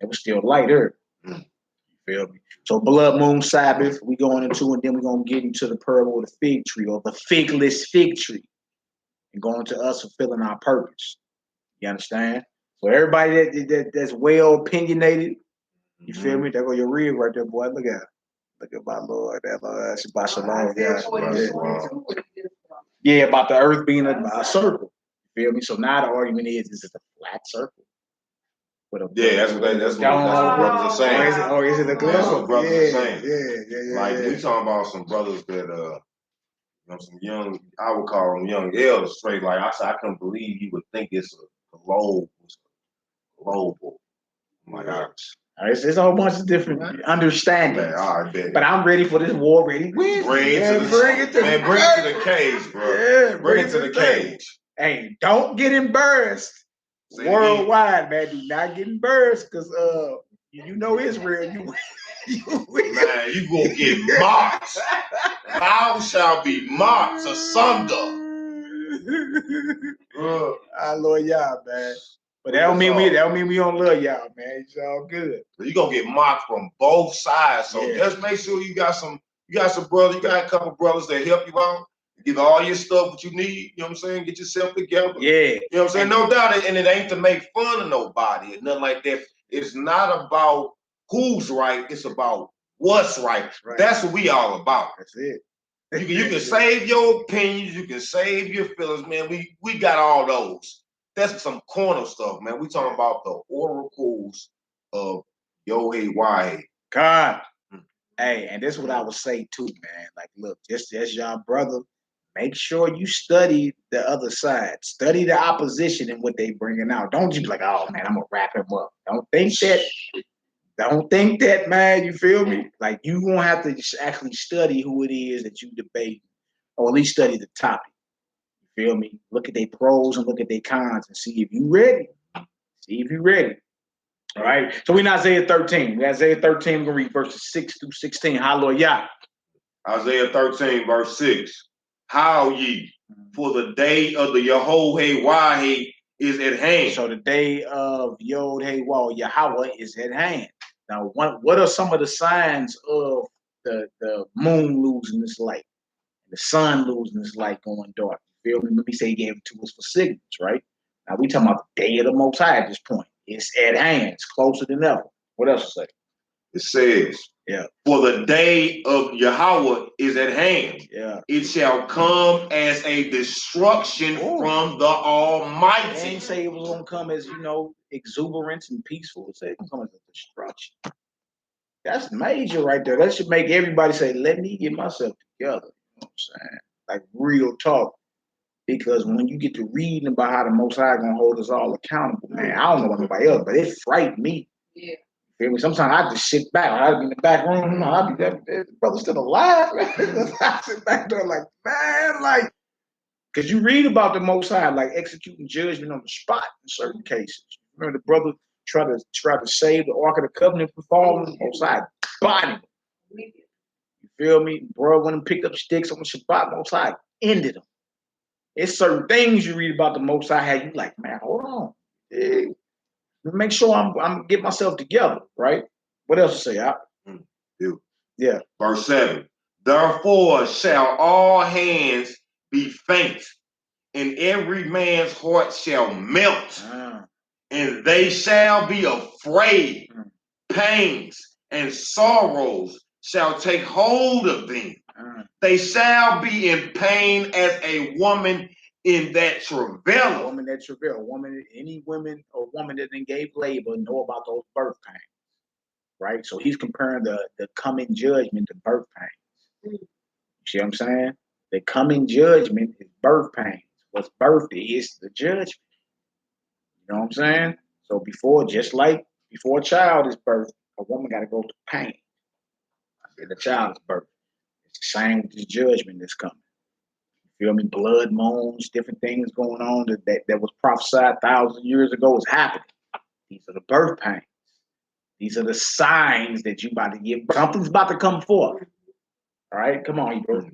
It was still lighter. You feel me? So Blood Moon Sabbath, we going into, and then we're going to get into the parable of the fig tree, or the figless fig tree, and going to us fulfilling our purpose. You understand? So everybody that's well opinionated, you feel me? There go your rib right there, boy. Look at it. Look at my Lord. That Lord. Shabbat Shalom. Yeah, about the earth being a circle. You feel me? So now the argument is it a flat circle? That's what brothers are saying. Or is it a globe? That's what brothers are saying. Yeah. Like we talking about some brothers that some young, I would call them young elders straight. Like I said, I couldn't believe you would think it's a globe. Global. Oh my gosh. It's a whole bunch of different understandings. Man, but I'm ready for this war. Ready? Bring it to the cage, bro. Yeah, bring it to the cage. Hey, don't get embarrassed. Worldwide, man, do not get embarrassed, because you know Israel. Man, you gonna get mocked. Thou shall be mocked asunder. I love y'all, man. But that don't mean we don't love y'all, man. It's all good. You gonna get mocked from both sides. So just make sure you got some brothers, you got a couple brothers that help you out. Give all your stuff what you need, you know what I'm saying? Get yourself together. Yeah. You know what I'm saying? No doubt, and it ain't to make fun of nobody and nothing like that. It's not about who's right, it's about what's right. That's what we all about. That's it. You can save your opinions, you can save your feelings, man. We got all those. That's some corner stuff, man. We talking about the oracles of Yod-Heh-Wahed. God. Hey, and this is what I would say too, man. Like, look, just as y'all brother, make sure you study the other side. Study the opposition and what they bringing out. Don't just be like, oh man, I'm gonna wrap him up. Don't think that, man. You feel me? Like, you gonna have to just actually study who it is that you debate, or at least study the topic. You feel me? Look at their pros and look at their cons and see if you ready. All right. So we're in Isaiah 13. We're Isaiah 13. We're gonna read verses 6 through 16. Hallelujah. Isaiah 13, verse 6. How ye, for the day of the Yod-Heh-Wahed is at hand. So the day of Yod-Heh-Wahed, Yahweh, is at hand. Now, what are some of the signs of the moon losing its light, the sun losing its light, going dark? You feel me? Let me say he gave it to us for signals, right? Now we talking about the day of the Most High at this point. It's at hand. It's closer than ever. What else to say? It says, for the day of Yahweh is at hand. Yeah. It shall come as a destruction from the Almighty. They didn't say it was going to come as, exuberance and peaceful. It said it's going to come as a destruction. That's major right there. That should make everybody say, let me get myself together. You know what I'm saying? Like, real talk. Because when you get to reading about how the Most High gonna hold us all accountable, man, I don't know about nobody else, but it frightened me. Yeah. Feel me? Sometimes I just sit back. I'd be in the back room. I'd be that brother still alive, man. I sit back there like, man, like, Because you read about the Most High, like executing judgment on the spot in certain cases. Remember the brother tried to save the Ark of the Covenant from falling? The Most High bodied him. You feel me? Bro went and picked up sticks on the Shabbat. Most High ended him. It's certain things you read about the Most High, how you like, man, hold on. Yeah. Make sure I'm get myself together, right? What else to say? Yeah. Verse 7. Therefore shall all hands be faint, and every man's heart shall melt, and they shall be afraid. Pains and sorrows shall take hold of them. They shall be in pain as a woman in that travail. Woman that travail. Any woman or woman that then gave labor know about those birth pains. Right? So he's comparing the coming judgment to birth pains. You see what I'm saying? The coming judgment is birth pains. What's birthed is the judgment. You know what I'm saying? So just like before a child is birthed, a woman got to go through pain. And the child is birthed. It's the same with the judgment that's coming. You feel me? Blood moans, different things going on that was prophesied thousands of years ago is happening. These are the birth pains. These are the signs that you about to give. Something's about to come forth. All right, come on, bro.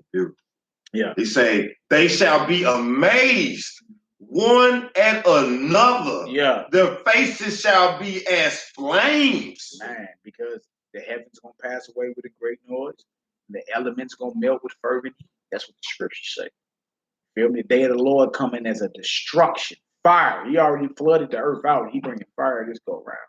Yeah. He say, they shall be amazed one at another. Yeah. Their faces shall be as flames. Man, because the heavens gonna pass away with a great noise. The elements gonna melt with fervent heat. That's what the scriptures say. Feel me? The day of the Lord coming as a destruction. Fire. He already flooded the earth out. He bringing fire this go around.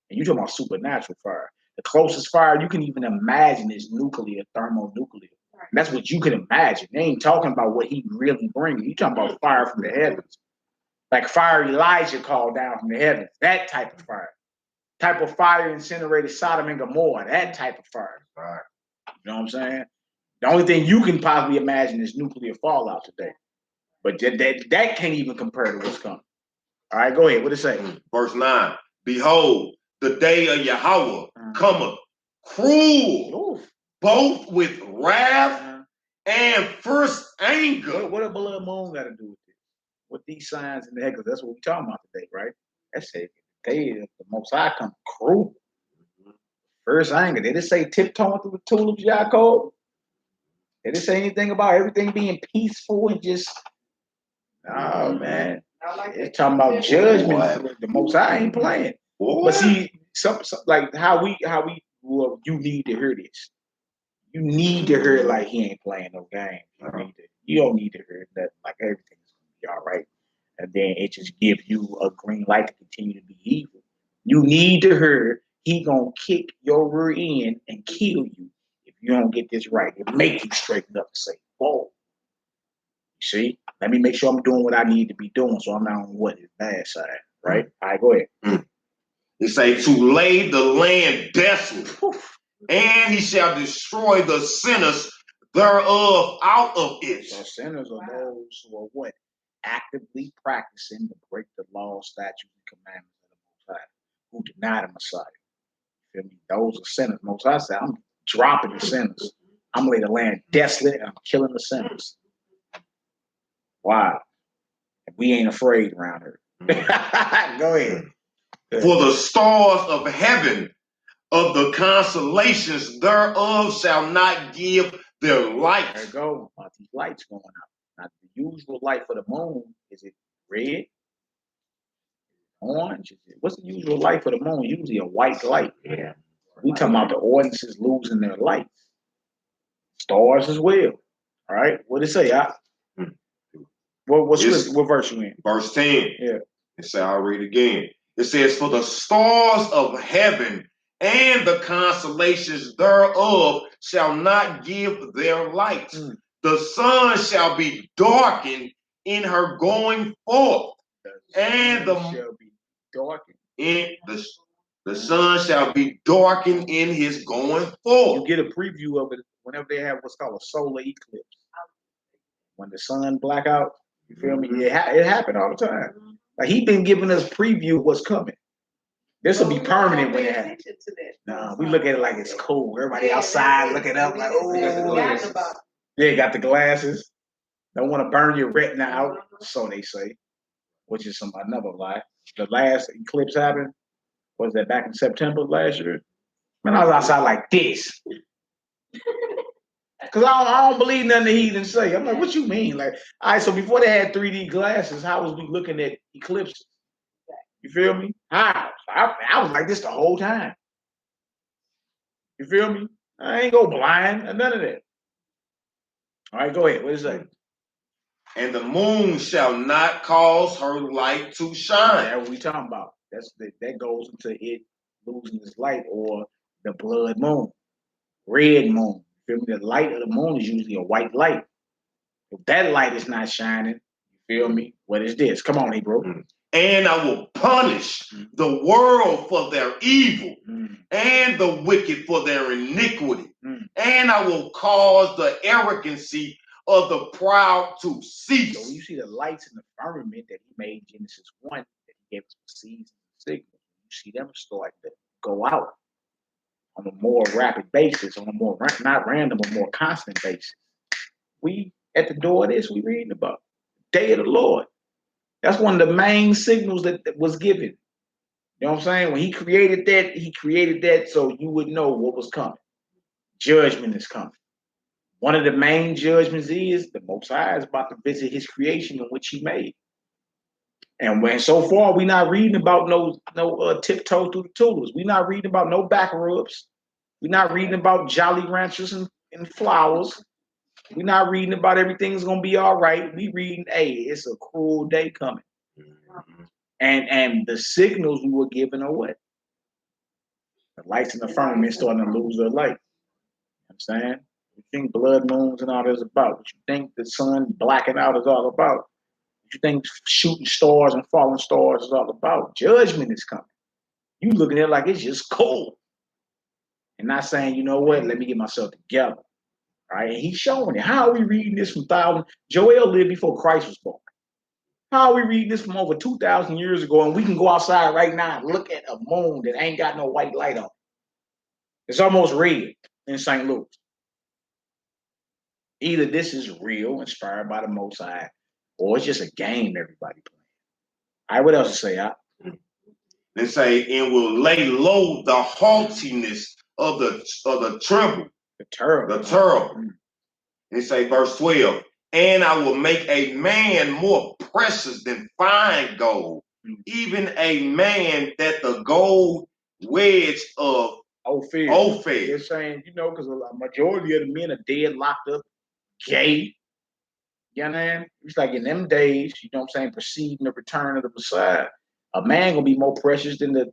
And you talking about supernatural fire. The closest fire you can even imagine is nuclear, thermonuclear. And that's what you can imagine. They ain't talking about what he really brings. You talking about fire from the heavens. Like fire Elijah called down from the heavens. That type of fire. Type of fire incinerated Sodom and Gomorrah. That type of fire. Right. You know what I'm saying? The only thing you can possibly imagine is nuclear fallout today. But that can't even compare to what's coming. All right, go ahead. What it say? Verse 9. Behold, the day of Yahweh cometh cruel, both with wrath and first anger. What a blood moon got to do with this? What these signs in the heck? Because that's what we're talking about today, right? That's it. The day of the Most High come cruel. First anger. Did it say tiptoeing through the tulips, Yaakov? Did it say anything about everything being peaceful and just? Oh man, it's talking about judgment. The Most High ain't playing. But see, some like how we grew up, you need to hear this. You need to hear it like he ain't playing no game. You don't need to hear that like everything's gonna be all right, and then it just gives you a green light to continue to be evil. You need to hear he gonna kick your rear end and kill you if you don't get this right. It make you straighten up and say, "Whoa." You see, let me make sure I'm doing what I need to be doing, so I'm not on what is bad side, right? All right, go ahead. It say to lay the land desolate, and he shall destroy the sinners thereof out of it. So sinners are those who are what? Actively practicing to break the law, statutes, and commandments of the Most High, who deny the Messiah. You feel me? Those are sinners. Most High said, I'm dropping the sinners. I'm laying the land desolate and I'm killing the sinners. Wow. We ain't afraid around here. Go ahead. For the stars of heaven of the constellations thereof shall not give their light. There you go. These lights going out. Now, the usual light for the moon, is it red? Orange? What's the usual light for the moon? Usually a white light. Yeah. We talking about the ordinances losing their lights. Stars as well. All right. What did it say? What verse you in? Verse 10. Yeah. It says, I'll read again. It says, for the stars of heaven and the constellations thereof shall not give their light. The sun shall be darkened in her going forth, and the shall be darkened. The sun shall be darkened in his going forth. You get a preview of it whenever they have what's called a solar eclipse. When the sun black out, you feel me? It happened all the time. Like he been giving us preview of what's coming. This will be permanent when it happens. Nah, we look at it like it's cool. Everybody outside looking up like, oh, yeah, got the glasses. Don't want to burn your retina out, so they say, which is another lie. The last eclipse happened, was that back in September last year? Man, I was outside like this. Because I don't believe nothing the heathens say. I'm like, what you mean? Like, all right, so before they had 3D glasses, how was we looking at eclipses? You feel me? How? I was like this the whole time. You feel me? I ain't go blind or none of that. All right, go ahead. What is that? And the moon shall not cause her light to shine. That's what we talking about. That goes into it losing its light, or the blood moon, red moon. You feel me? The light of the moon is usually a white light. If that light is not shining, you feel me? What is this? Come on, Hebrew. And I will punish the world for their evil and the wicked for their iniquity. And I will cause the arrogancy of the proud to cease. So when you see the lights in the firmament that he made in Genesis 1, that he gave us the seasons and signals, you see them start to go out on a more rapid basis, on a more, not random, but more constant basis. We, at the door of this, we reading about day of the Lord. That's one of the main signals that was given. You know what I'm saying? When he created that so you would know what was coming. Judgment is coming. One of the main judgments is the Most High is about to visit his creation in which he made. And when so far we're not reading about no tiptoe through the tulips. We're not reading about no back rubs. We're not reading about Jolly Ranchers and flowers. We're not reading about everything's gonna be all right. We reading, hey, it's a cruel day coming. And the signals we were given are what? The lights in the firmament starting to lose their light. You know what I'm saying? You think blood moons and all that is about? What you think the sun blacking out is all about? What you think shooting stars and falling stars is all about? Judgment is coming. You looking at it like it's just cold. And not saying, you know what, let me get myself together. All right, and he's showing it. How are we reading this from thousands? Joel lived before Christ was born. How are we reading this from over 2,000 years ago, and we can go outside right now and look at a moon that ain't got no white light on it? It's almost red in St. Louis. Either this is real, inspired by the Most High, or it's just a game everybody playing. All right, what else to say? They say, and will lay low the haughtiness of the tremble. The terrible. The terrible. They say, verse 12, and I will make a man more precious than fine gold, even a man that the gold wedge of Ophir. They're saying, you know, because a majority of the men are dead, locked up, gay. You know what I mean? It's like in them days, you know what I'm saying, preceding the return of the Messiah, a man gonna be more precious than the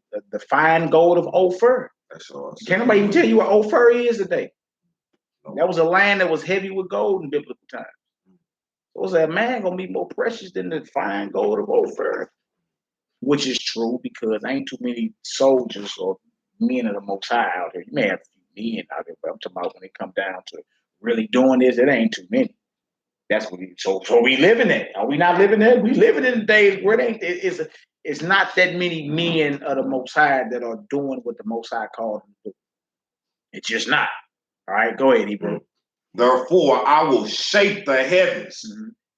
fine gold of Ophir. That's all. Can't nobody even tell you what Ophir is today. That was a land that was heavy with gold in biblical times. So was that man gonna be more precious than the fine gold of Ophir? Which is true, because ain't too many soldiers or men of the Most High out here. You may have a few men out there, but I'm talking about when it come down to really doing this, it ain't too many. That's what so we living it. Are we not living it? We living in the days where it's not that many men of the Most High that are doing what the Most High called them to do. It's just not. All right, go ahead, Hebrew. Therefore, I will shake the heavens,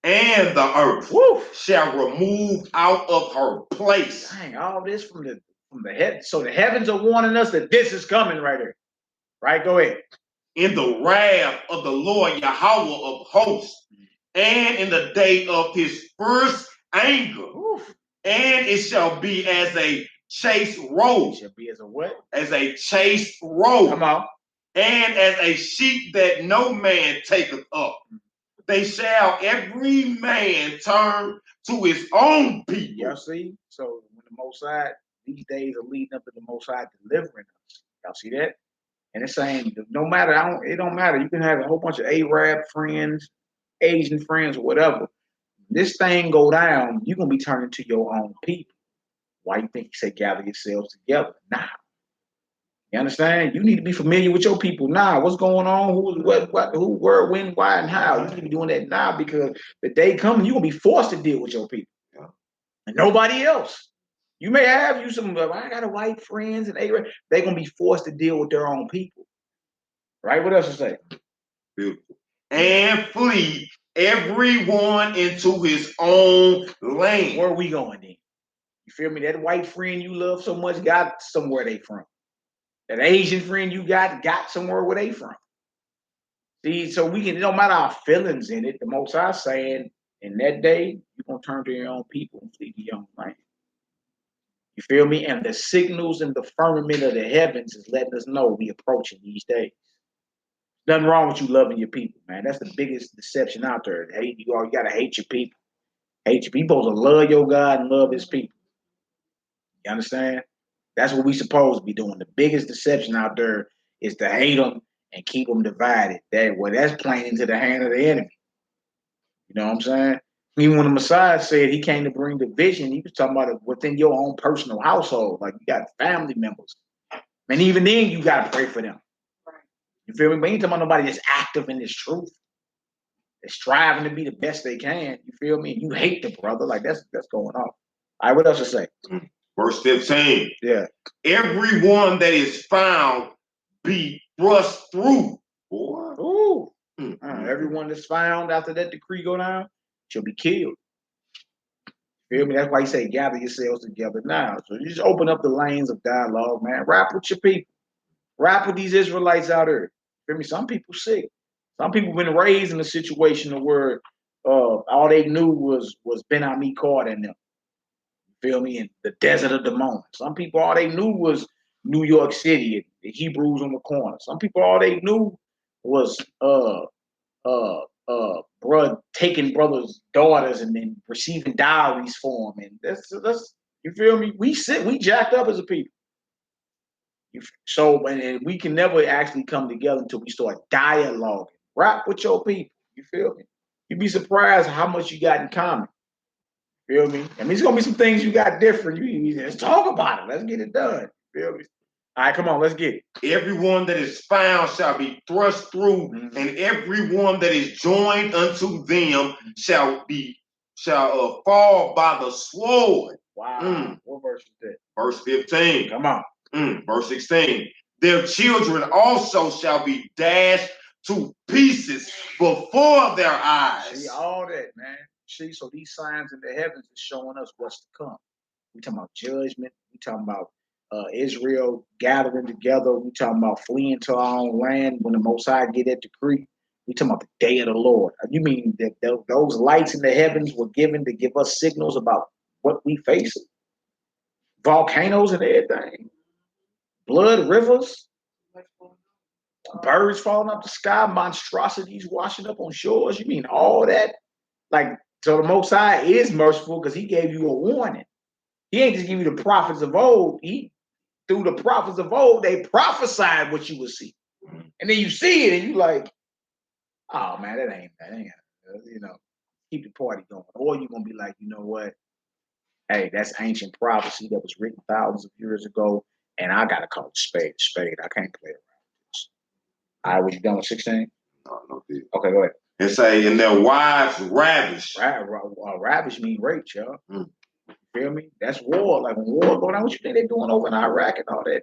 and the earth shall remove out of her place. Dang, all this from the heavens. So the heavens are warning us that this is coming right here. Right, go ahead. In the wrath of the Lord Yahweh of hosts, and in the day of his first anger, and it shall be as a chaste robe. It shall be as a what? As a chaste robe. Come on. And as a sheep that no man taketh up. They shall every man turn to his own people. Y'all see? So when the Most High, these days are leading up to the Most High delivering us. Y'all see that? And it's saying no matter, it don't matter. You can have a whole bunch of Arab friends, Asian friends, or whatever. This thing go down, you're gonna be turning to your own people. Why you think he said gather yourselves together now? You understand? You need to be familiar with your people now. What's going on? Who, what, who, where, when, why, and how. You need to be doing that now, because the day coming, you're gonna be forced to deal with your people. And nobody else. You may have you some, I got a white friends and they're gonna be forced to deal with their own people. Right? What else to say? Beautiful. And flee everyone into his own lane. Where are we going then? You feel me? That white friend you love so much got somewhere they from. That Asian friend you got somewhere where they from. See, so we can, it don't matter our feelings in it. The Most High saying, in that day, you're going to turn to your own people and flee to your own land. You feel me? And the signals in the firmament of the heavens is letting us know we approaching these days. Nothing wrong with you loving your people, man. That's the biggest deception out there. Hate you got to hate your people. Hate your people. To love your God and love his people. You understand? That's what we supposed to be doing. The biggest deception out there is to hate them and keep them divided. That's playing into the hand of the enemy. You know what I'm saying? Even when the Messiah said he came to bring division, he was talking about it within your own personal household. Like you got family members. And even then, you got to pray for them. You feel me? But you ain't talking about nobody that's active in this truth. They're striving to be the best they can. You feel me? You hate the brother. Like that's going on. All right, what else to say? Verse 15. Yeah. Everyone that is found be thrust through. Boy. Ooh. Everyone that's found after that decree go down shall be killed. Feel me? That's why he say gather yourselves together now. So you just open up the lanes of dialogue, man. Rap with your people. Rap with these Israelites out there. Feel me? Some people sick. Some people been raised in a situation where all they knew was Ben Ami Carter and them. Feel me? In the desert of Damon. Some people all they knew was New York City and the Hebrews on the corner. Some people all they knew was taking brothers' daughters and then receiving dowries for them. And that's you feel me? We jacked up as a people. And we can never actually come together until we start dialoguing. Rap with your people. You feel me? You'd be surprised how much you got in common. Feel me? I mean, it's gonna be some things you got different. Let's talk about it. Let's get it done. Feel me? All right, come on, let's get it. Everyone that is found shall be thrust through, and everyone that is joined unto them shall fall by the sword. Wow. What verse is that? Verse 15. Come on. Verse 16. Their children also shall be dashed to pieces before their eyes. See all that, man. See, so these signs in the heavens is showing us what's to come. We talking about judgment. We talking about Israel gathering together. We talking about fleeing to our own land when the Most High get that decree. We talking about the day of the Lord. You mean that those lights in the heavens were given to give us signals about what we facing? Volcanoes and everything. Blood rivers. Birds falling up the sky. Monstrosities washing up on shores. You mean all that? Like, so the Most High is merciful because he gave you a warning. He ain't just give you the prophets of old. Through the prophets of old, they prophesied what you would see. And then you see it and you like, oh man, that ain't, keep the party going. Or you're going to be like, you know what? Hey, that's ancient prophecy that was written thousands of years ago. And I got to call it spade. I can't play around with this. All right, what you done with 16? No. Okay, go ahead. And say, and their wives ravish. Ravish mean rape, y'all. You feel me? That's war. Like when war going on, what you think they're doing over in Iraq and all that?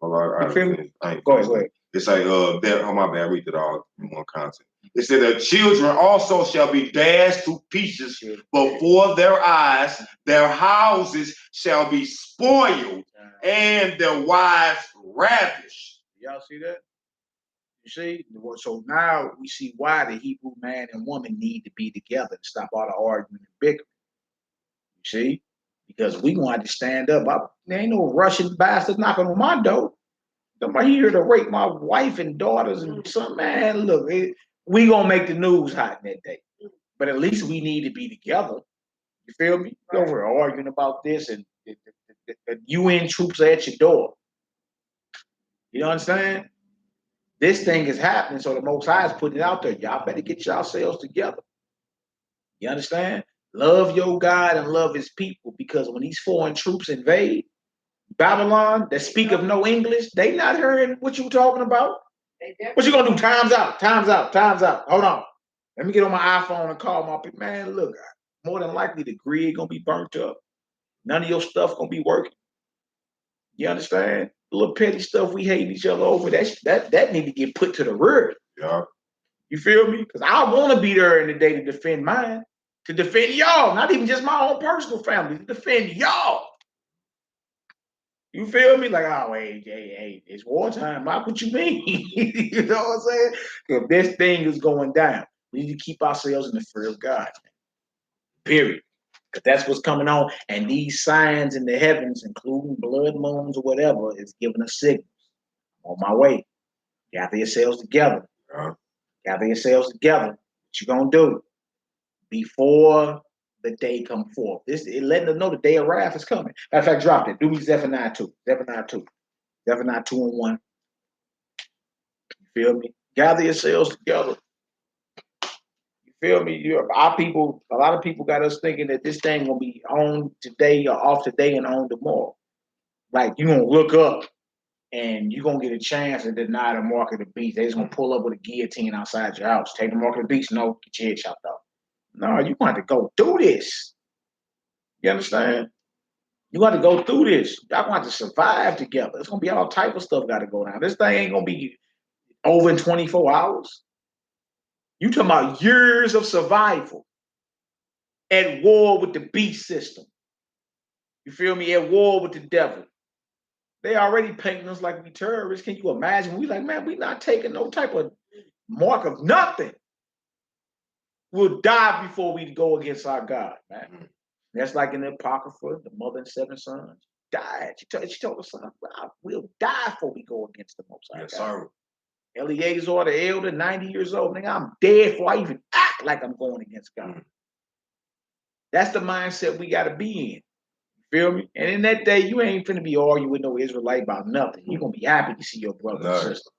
You feel me? Go ahead. It's like, my bad, I read it all in one content. It said that children also shall be dashed to pieces before their eyes, their houses shall be spoiled, and their wives ravished. Y'all see that? You see? So now we see why the Hebrew man and woman need to be together to stop all the argument and bickering. You see? Because we want to stand up. There ain't no Russian bastard knocking on my door. Somebody here to rape my wife and daughters and son. Man, look, we gonna make the news hot that day. But at least we need to be together. You feel me? We're arguing about this and the UN troops are at your door. You know what I'm saying? This thing is happening, so the Most High is putting it out there. Y'all better get yourselves together. You understand? Love your God and love his people, because when these foreign troops invade Babylon that speak of no English, they not hearing what you talking about. What you gonna do? Time's out. Hold on. Let me get on my iPhone and call my people. Man, look, more than likely the grid gonna be burnt up. None of your stuff gonna be working. You understand? The little petty stuff we hate each other over, that need to get put to the rear. Yeah. You feel me? Because I want to be there in the day to defend mine, to defend y'all, not even just my own personal family, to defend y'all. You feel me? Like, oh, hey, it's wartime. What you mean? You know what I'm saying? Because this thing is going down. We need to keep ourselves in the fear of God. Period. Because that's what's coming on. And these signs in the heavens, including blood moons or whatever, is giving us signals. On my way. Gather yourselves together. Gather yourselves together. What you gonna do? Before the day come forth. It letting them know the day of wrath is coming. Matter of fact, drop it. Do me Zephaniah 2. Zephaniah 2. Zephaniah 2 and 1. You feel me? Gather yourselves together. You feel me? Our people, a lot of people got us thinking that this thing gonna be on today or off today and on tomorrow. Like you gonna look up and you're gonna get a chance to deny the mark of the beast. They just gonna pull up with a guillotine outside your house. Take the mark of the beast, no, get your head chopped off. No, you gonna have to go through this. You understand? You got to go through this. Y'all gonna have to survive together. It's gonna be all type of stuff got to go down. This thing ain't gonna be over in 24 hours. You talking about years of survival at war with the beast system. You feel me? At war with the devil. They already painting us like we terrorists. Can you imagine? We like, man, we not taking no type of mark of nothing. We'll die before we go against our God, man. That's like in the Apocrypha, the mother and 7 sons died. She told her son, we'll die before we go against the Most High. Yes, sir. Eleazar, the elder, 90 years old. Nigga, I'm dead before I even act like I'm going against God. That's the mindset we got to be in. You feel me? And in that day, you ain't finna be arguing with no Israelite about nothing. You're going to be happy to see your brother and sister.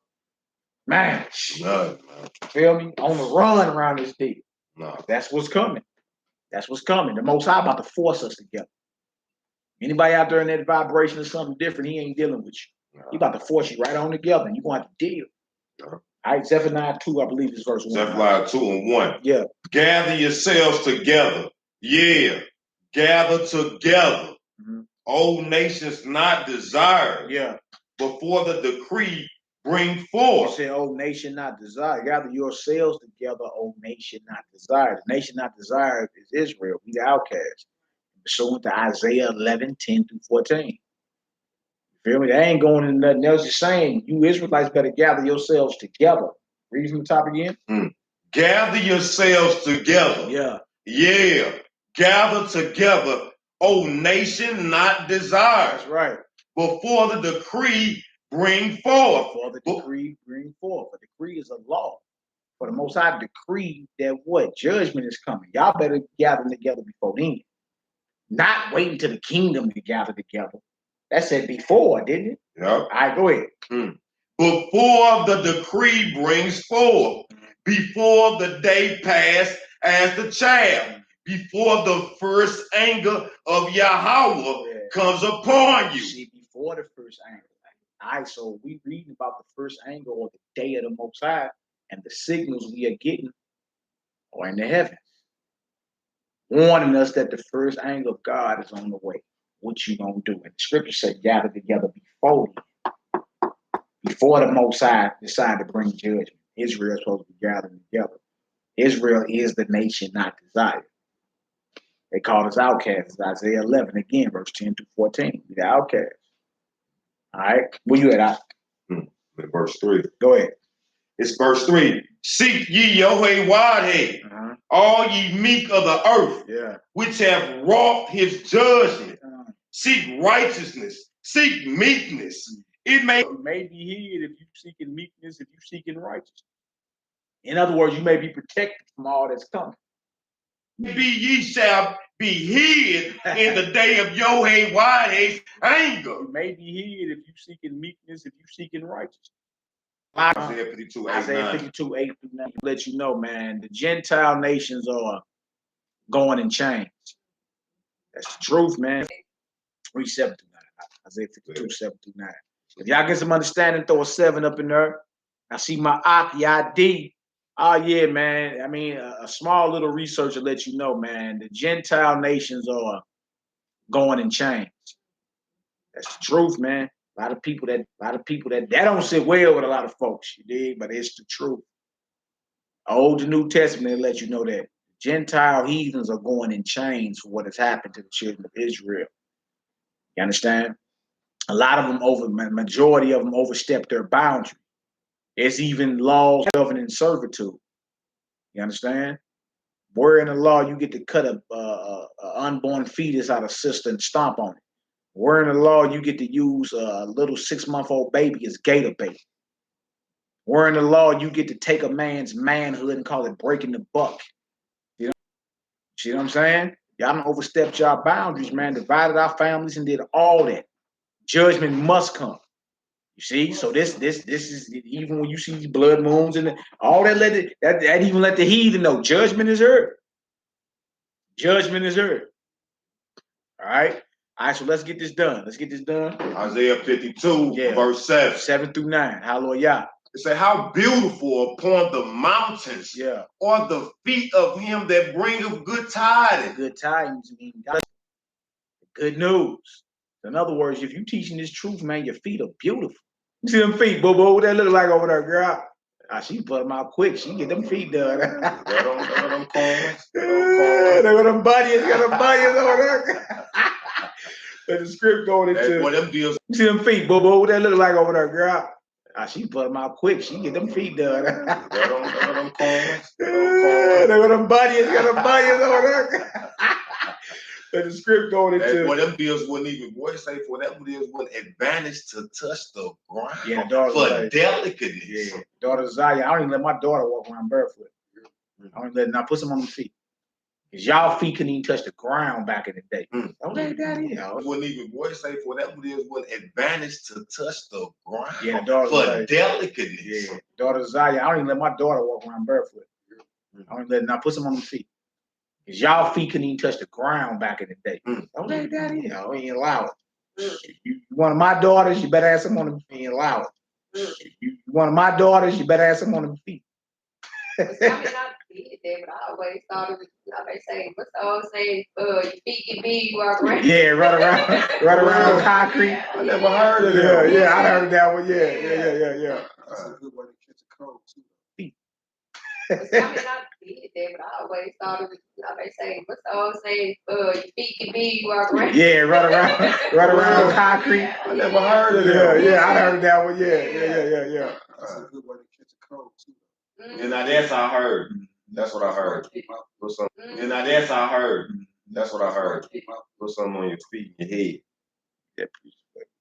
Man, feel me? On the run around this day. No. That's what's coming. That's what's coming. The Most High about to force us together. Anybody out there in that vibration or something different, he ain't dealing with you. He about to force you right on together, and you're going to have to deal. All right, Zephaniah 2, I believe is verse 1. Zephaniah 2 and 1. Yeah. Gather yourselves together. Yeah. Gather together. O nations not desired. Yeah. Before the decree bring forth. You said, O nation not desired. Gather yourselves together, O nation not desired. The nation not desired is Israel. We the outcast. Pursuant to Isaiah 11:10-14. You feel me? They ain't going into nothing else. You're saying you Israelites better gather yourselves together. Read from the top again. Gather yourselves together. Yeah. Yeah. Gather together, O nation not desired. That's right. Before the decree bring forth. Before the decree bring forth. A decree is a law. For the Most High decree that what? Judgment is coming. Y'all better gather together before then. Not waiting till the kingdom to gather together. That said before, didn't it? Yep. All right, go ahead. Before the decree brings forth, before the day pass as the chaff, before the first anger of Yahweh comes upon you. See, before the first anger. All right, so we reading about the first anger or the day of the Most High, and the signals we are getting are in the heavens, warning us that the first anger of God is on the way. What you gonna do? And the scripture said, gather together before the Most High decide to bring judgment. Israel is supposed to be gathering together. Israel is the nation not desired. They called us outcasts. Isaiah 11 again, verse 10-14. We the outcasts. All right, where you at? Verse 3. Go ahead. It's verse 3. Seek ye Yahweh Wadhead, all ye meek of the earth, which have wrought his judgment. Seek righteousness, seek meekness. It may be hid if you seeking meekness, if you seeking righteousness. In other words, you may be protected from all that's coming. Ye shall be hid in the day of Yahweh Wadhead's anger. You may be hid if you seeking meekness, if you seeking righteousness. Isaiah 52, 8-9 let you know, man, the Gentile nations are going in chains. That's the truth, man. Read 7-9. Isaiah 52, 7-9. If y'all get some understanding, throw a 7 up in there. I see my Yad. Oh, yeah, man. I mean, a small little research will let you know, man, the Gentile nations are going in chains. That's the truth, man. A lot of people that don't sit well with a lot of folks, you dig? But it's the truth. Old and New Testament, they let you know that Gentile heathens are going in chains for what has happened to the children of Israel. You understand? A lot of them majority of them overstepped their boundary. It's even laws governing servitude. You understand? Where in the law you get to cut a unborn fetus out of sister and stomp on it. Where in the law you get to use a little 6-month-old baby as gator bait. Where in the law you get to take a man's manhood and call it breaking the buck. You know, see what I'm saying? Y'all done overstepped y'all boundaries, man. Divided our families and did all that. Judgment must come. You see, so this is even when you see these blood moons and all that. That even let the heathen know judgment is heard. Judgment is heard. All right. All right. So let's get this done. Let's get this done. Isaiah 52, verse 7 through 9. Hallelujah. It said, "How beautiful upon the mountains are the feet of him that bringeth good tidings." Good tidings mean good news. In other words, if you teaching this truth, man, your feet are beautiful. You see them feet, boo boo? What that look like over there, girl? She put them out quick. She get them feet done. They got them buddies. Got them buddies over there. Let the script going into. You see them feet, boo boo? What that look like over there, girl? She put them out quick. She get them feet done. They got them buddies. Got them buddies over there. Let the script going into. Well, them deals wouldn't even say for them deals wouldn't advantage to touch the ground. Yeah, for delicately. Yeah, daughter Zion. I don't even let my daughter walk around barefoot. I don't let put some on the feet. Cause y'all feet couldn't even touch the ground back in the day. Okay, daddy. Wouldn't even say for them deals wouldn't advantage to touch the ground. Yeah, daughter for delicately. Yeah, daughter Zion. I don't even let my daughter walk around barefoot. I don't let put some on the feet. Cause y'all feet couldn't even touch the ground back in the day. Okay, daddy. We ain't allow it. You one of my daughters, you better have some on the feet. Ain't allow it. You one of my daughters, you better have some on the feet. I mean, I did that, but I always thought it was, they say, what's the old saying? Your feet get big, you walk around. Yeah, run around concrete. I never heard of that. Yeah, I heard that one. Yeah. That's a good way to catch a cold too. I mean, I did that, but I always thought it was, they say, what's the old saying? Your feet get big, you walk around. Yeah, run around concrete. I never heard of that. Yeah, I heard that one. Yeah. That's a good way to catch a cold too. And now that's I heard. That's what I heard. And now that's I heard. That's what I heard. Put something on your feet and your head. Yeah,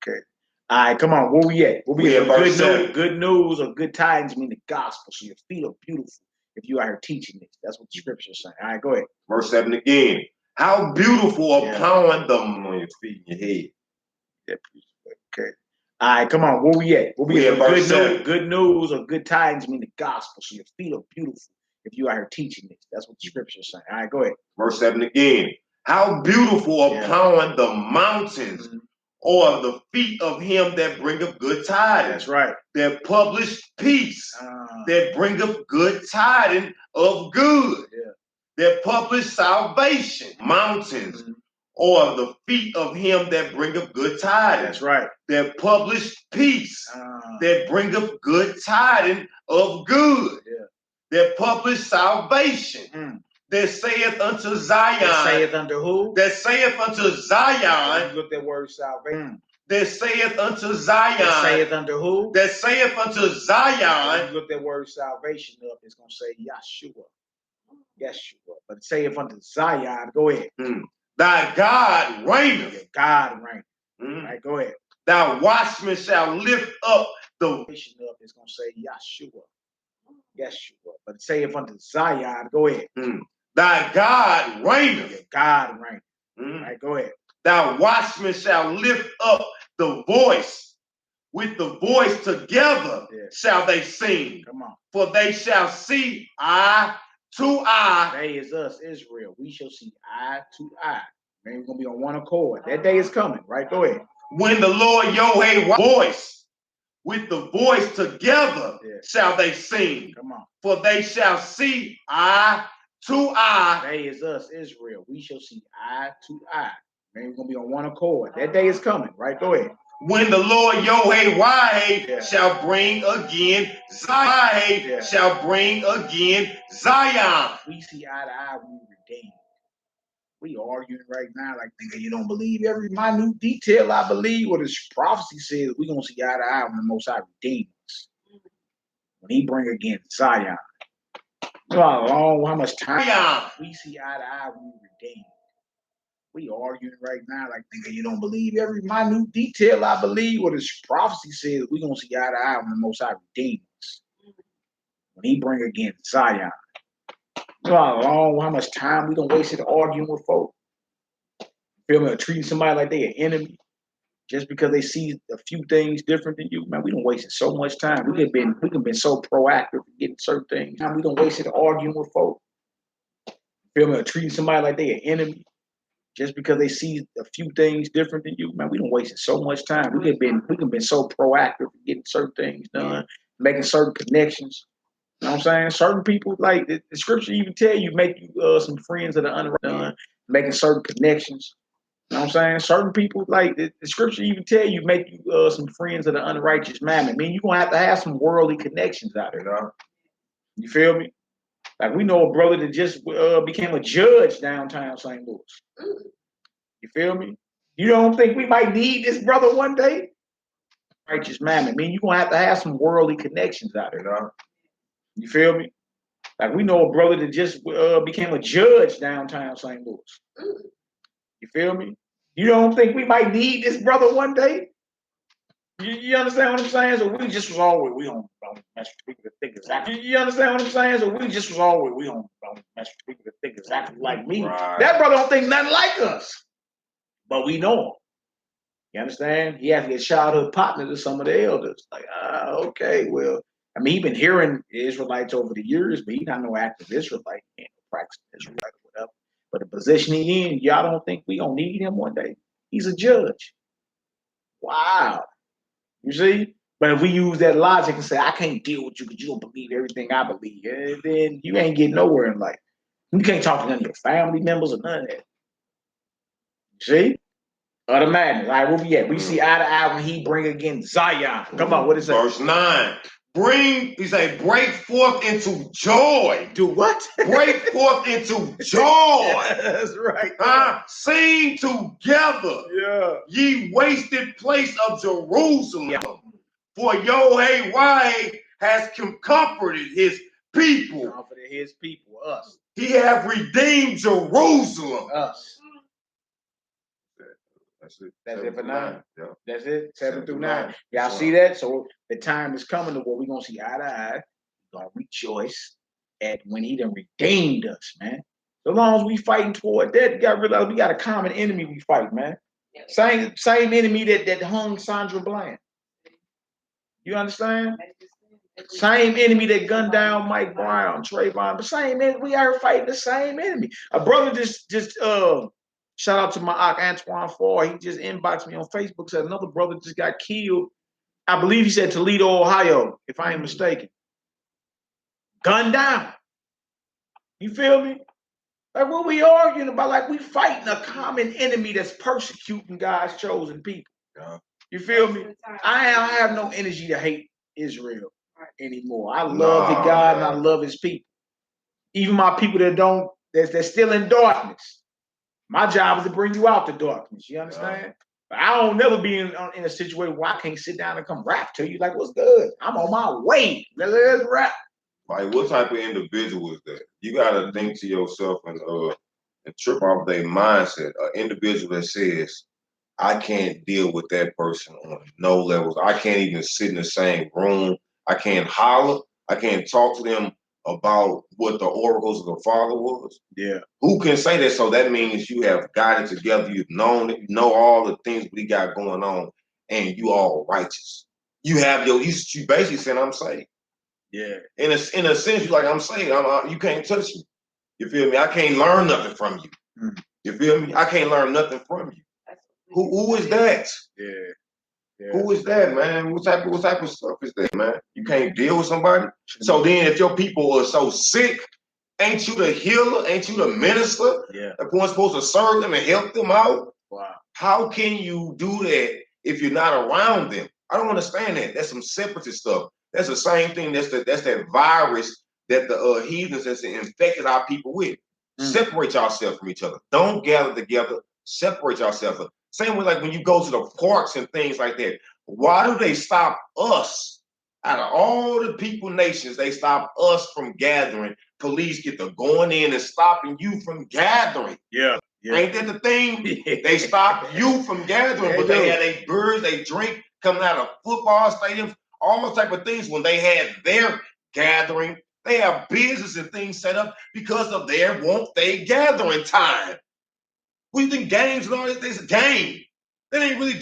okay. All right, come on. Where we at? We at good news or good tidings mean the gospel. So your feet are beautiful if you are here teaching this. That's what the scripture's saying. All right, go ahead. Verse 7 again. How beautiful upon them on your feet and your head. Yeah, okay. All right, come on. Where we at? We at good news or good tidings mean the gospel. So your feet are beautiful if you are here teaching this. That's what the scripture's saying. All right, go ahead. Verse 7 again. How beautiful upon the mountains are the feet of him that bringeth good tidings. That's right. That publish peace. That bringeth good tidings of good. Yeah. That publish salvation. Mountains are the feet of him that bringeth good tidings. That's right. That publish peace. That bringeth good tidings of good. Yeah. That publish salvation. That saith unto Zion. That saith unto who? That saith unto Zion. Look that word salvation. That saith unto Zion. That saith unto who? That saith unto Zion. Look that word salvation up. It's gonna say Yeshua. But saith unto Zion. Go ahead. Thy God reigneth. Yeah, God reigneth. All right, go ahead. Thy watchmen shall lift up the salvation up. It's gonna say Yeshua. But saith unto Zion. Go ahead. Thy God reigneth. Yeah, God reigneth. All right, go ahead. Thy watchmen shall lift up the voice. With the voice together shall they sing. Come on. For they shall see eye to eye. That is us, Israel. We shall see eye to eye. Man, we're gonna be on one accord. That day is coming, right? Go ahead. When the Lord Yahweh voice, with the voice together shall they sing. Come on. For they shall see eye to eye. That is us, Israel. We shall see eye to eye. Man, we're gonna be on one accord. That day is coming, right? Go ahead. when the Lord Yod-Heh-Wah-Heh shall bring again Zion. Shall bring again Zion. We see eye to eye when we redeem. We arguing right now like, nigga, you don't believe every minute detail I believe. What this prophecy says, we gonna see eye to eye when the Most High redeems us. When he bring again Zion. You know how much time we see eye to eye when we redeem. We arguing right now like, nigga, you don't believe every minute detail I believe. What this prophecy says, we gonna see eye to eye when the Most High redeems us. When he bring again Zion. You know how much time we don't waste it arguing with folks. Feel me? Or treating somebody like they an enemy just because they see a few things different than you. Man, we don't waste so much time. We can been so proactive in getting certain things. Man, we don't waste it arguing with folks. Feel me? Or treating somebody like they an enemy just because they see a few things different than you. Man, we don't waste so much time. We can been so proactive in getting certain things done, making certain connections. You know what I'm saying? Certain people, like the scripture even tell you, make you some friends that are undone, making certain connections. You know what I'm saying? Certain people, like the scripture even tell you, make you some friends that are unrighteous mammon. I mean, you're going to have some worldly connections out there, dog. You feel me? Like we know a brother that just became a judge downtown St. Louis. You feel me? You don't think we might need this brother one day? Righteous mammon. I mean, you're going to have some worldly connections out there, dog. You feel me? Like we know a brother that just became a judge downtown St. Louis. You feel me? You don't think we might need this brother one day? You understand what I'm saying? So we just was always, we don't mess with people that think exactly. You understand what I'm saying? So we just was always, we don't mess with people that think exactly like me. Right. That brother don't think nothing like us. But we know him. You understand? He has to get childhood partner to some of the elders. Like, okay, well, I mean, he been hearing Israelites over the years, but he's not no active Israelite. He ain't no practicing Israelite or whatever. But the position he in, y'all don't think we gonna need him one day? He's a judge. Wow. You see? But if we use that logic and say, I can't deal with you because you don't believe everything I believe, then you ain't getting nowhere in life. You can't talk to none of your family members or none of that. You see? Other madness. All right, where we at? We see eye to eye when he bring again Zion. Come on, what is that? Verse 9. He say, break forth into joy. Do what? Break forth into joy. That's right. Sing together. Yeah. Ye wasted place of Jerusalem. Yeah. For Yod-Heh-Wah-Heh has comforted his people. Comforted his people, us. He hath redeemed Jerusalem. Us. That's it. That's it for 9. Yeah. That's it. 7 through 9. Y'all see that? So the time is coming to where we're gonna see eye to eye. We're gonna rejoice at when he done redeemed us, man. So long as we fighting toward that, you gotta realize we got a common enemy we fight, man. Yeah. Same enemy that hung Sandra Bland. You understand? Same enemy that gunned down Mike Brown, Trayvon, but same enemy. We are fighting the same enemy. A brother just shout out to my Antoine Farr. He just inboxed me on Facebook, said another brother just got killed. I believe he said Toledo, Ohio, if I ain't mistaken. Gunned down. You feel me? Like what we arguing about? Like we fighting a common enemy that's persecuting God's chosen people. Yeah. You feel me? I have no energy to hate Israel anymore. I love the God and I love his people. Even my people that's still in darkness. My job is to bring you out the darkness. You understand? Yeah. But I don't never be in a situation where I can't sit down and come rap to you. Like, what's good? I'm on my way. Let's rap. Like, what type of individual is that? You gotta think to yourself and trip off their mindset. An individual that says, I can't deal with that person on no levels. I can't even sit in the same room. I can't holler. I can't talk to them about what the oracles of the Father was. Yeah. Who can say that? So that means you have got it together. You've known it. You know all the things we got going on, and you all righteous. You have you basically saying, I'm saved. Yeah. In a sense, you're like, I'm saved. You can't touch me. You feel me? I can't learn nothing from you. You feel me? I can't learn nothing from you. Who is that? Yeah. Yeah. Who is that, man? What type of stuff is that, man? You can't deal with somebody. So then if your people are so sick, ain't you the healer? Ain't you the minister? Yeah. That one's supposed to serve them and help them out? Wow. How can you do that if you're not around them. I don't understand that. That's some separatist stuff. That's the same thing. That's that virus that the heathens has infected our people with. Separate yourself from each other. Don't gather together. Separate yourself. Same way, like when you go to the parks and things like that. Why do they stop us? Out of all the people nations, they stop us from gathering. Police get to going in and stopping you from gathering. Yeah. Ain't that the thing? They stop you from gathering, but they had a birds, they drink coming out of football stadiums, all those type of things. When they had their gathering, they have business and things set up because of their gathering time. We think games and all this is a game. That ain't really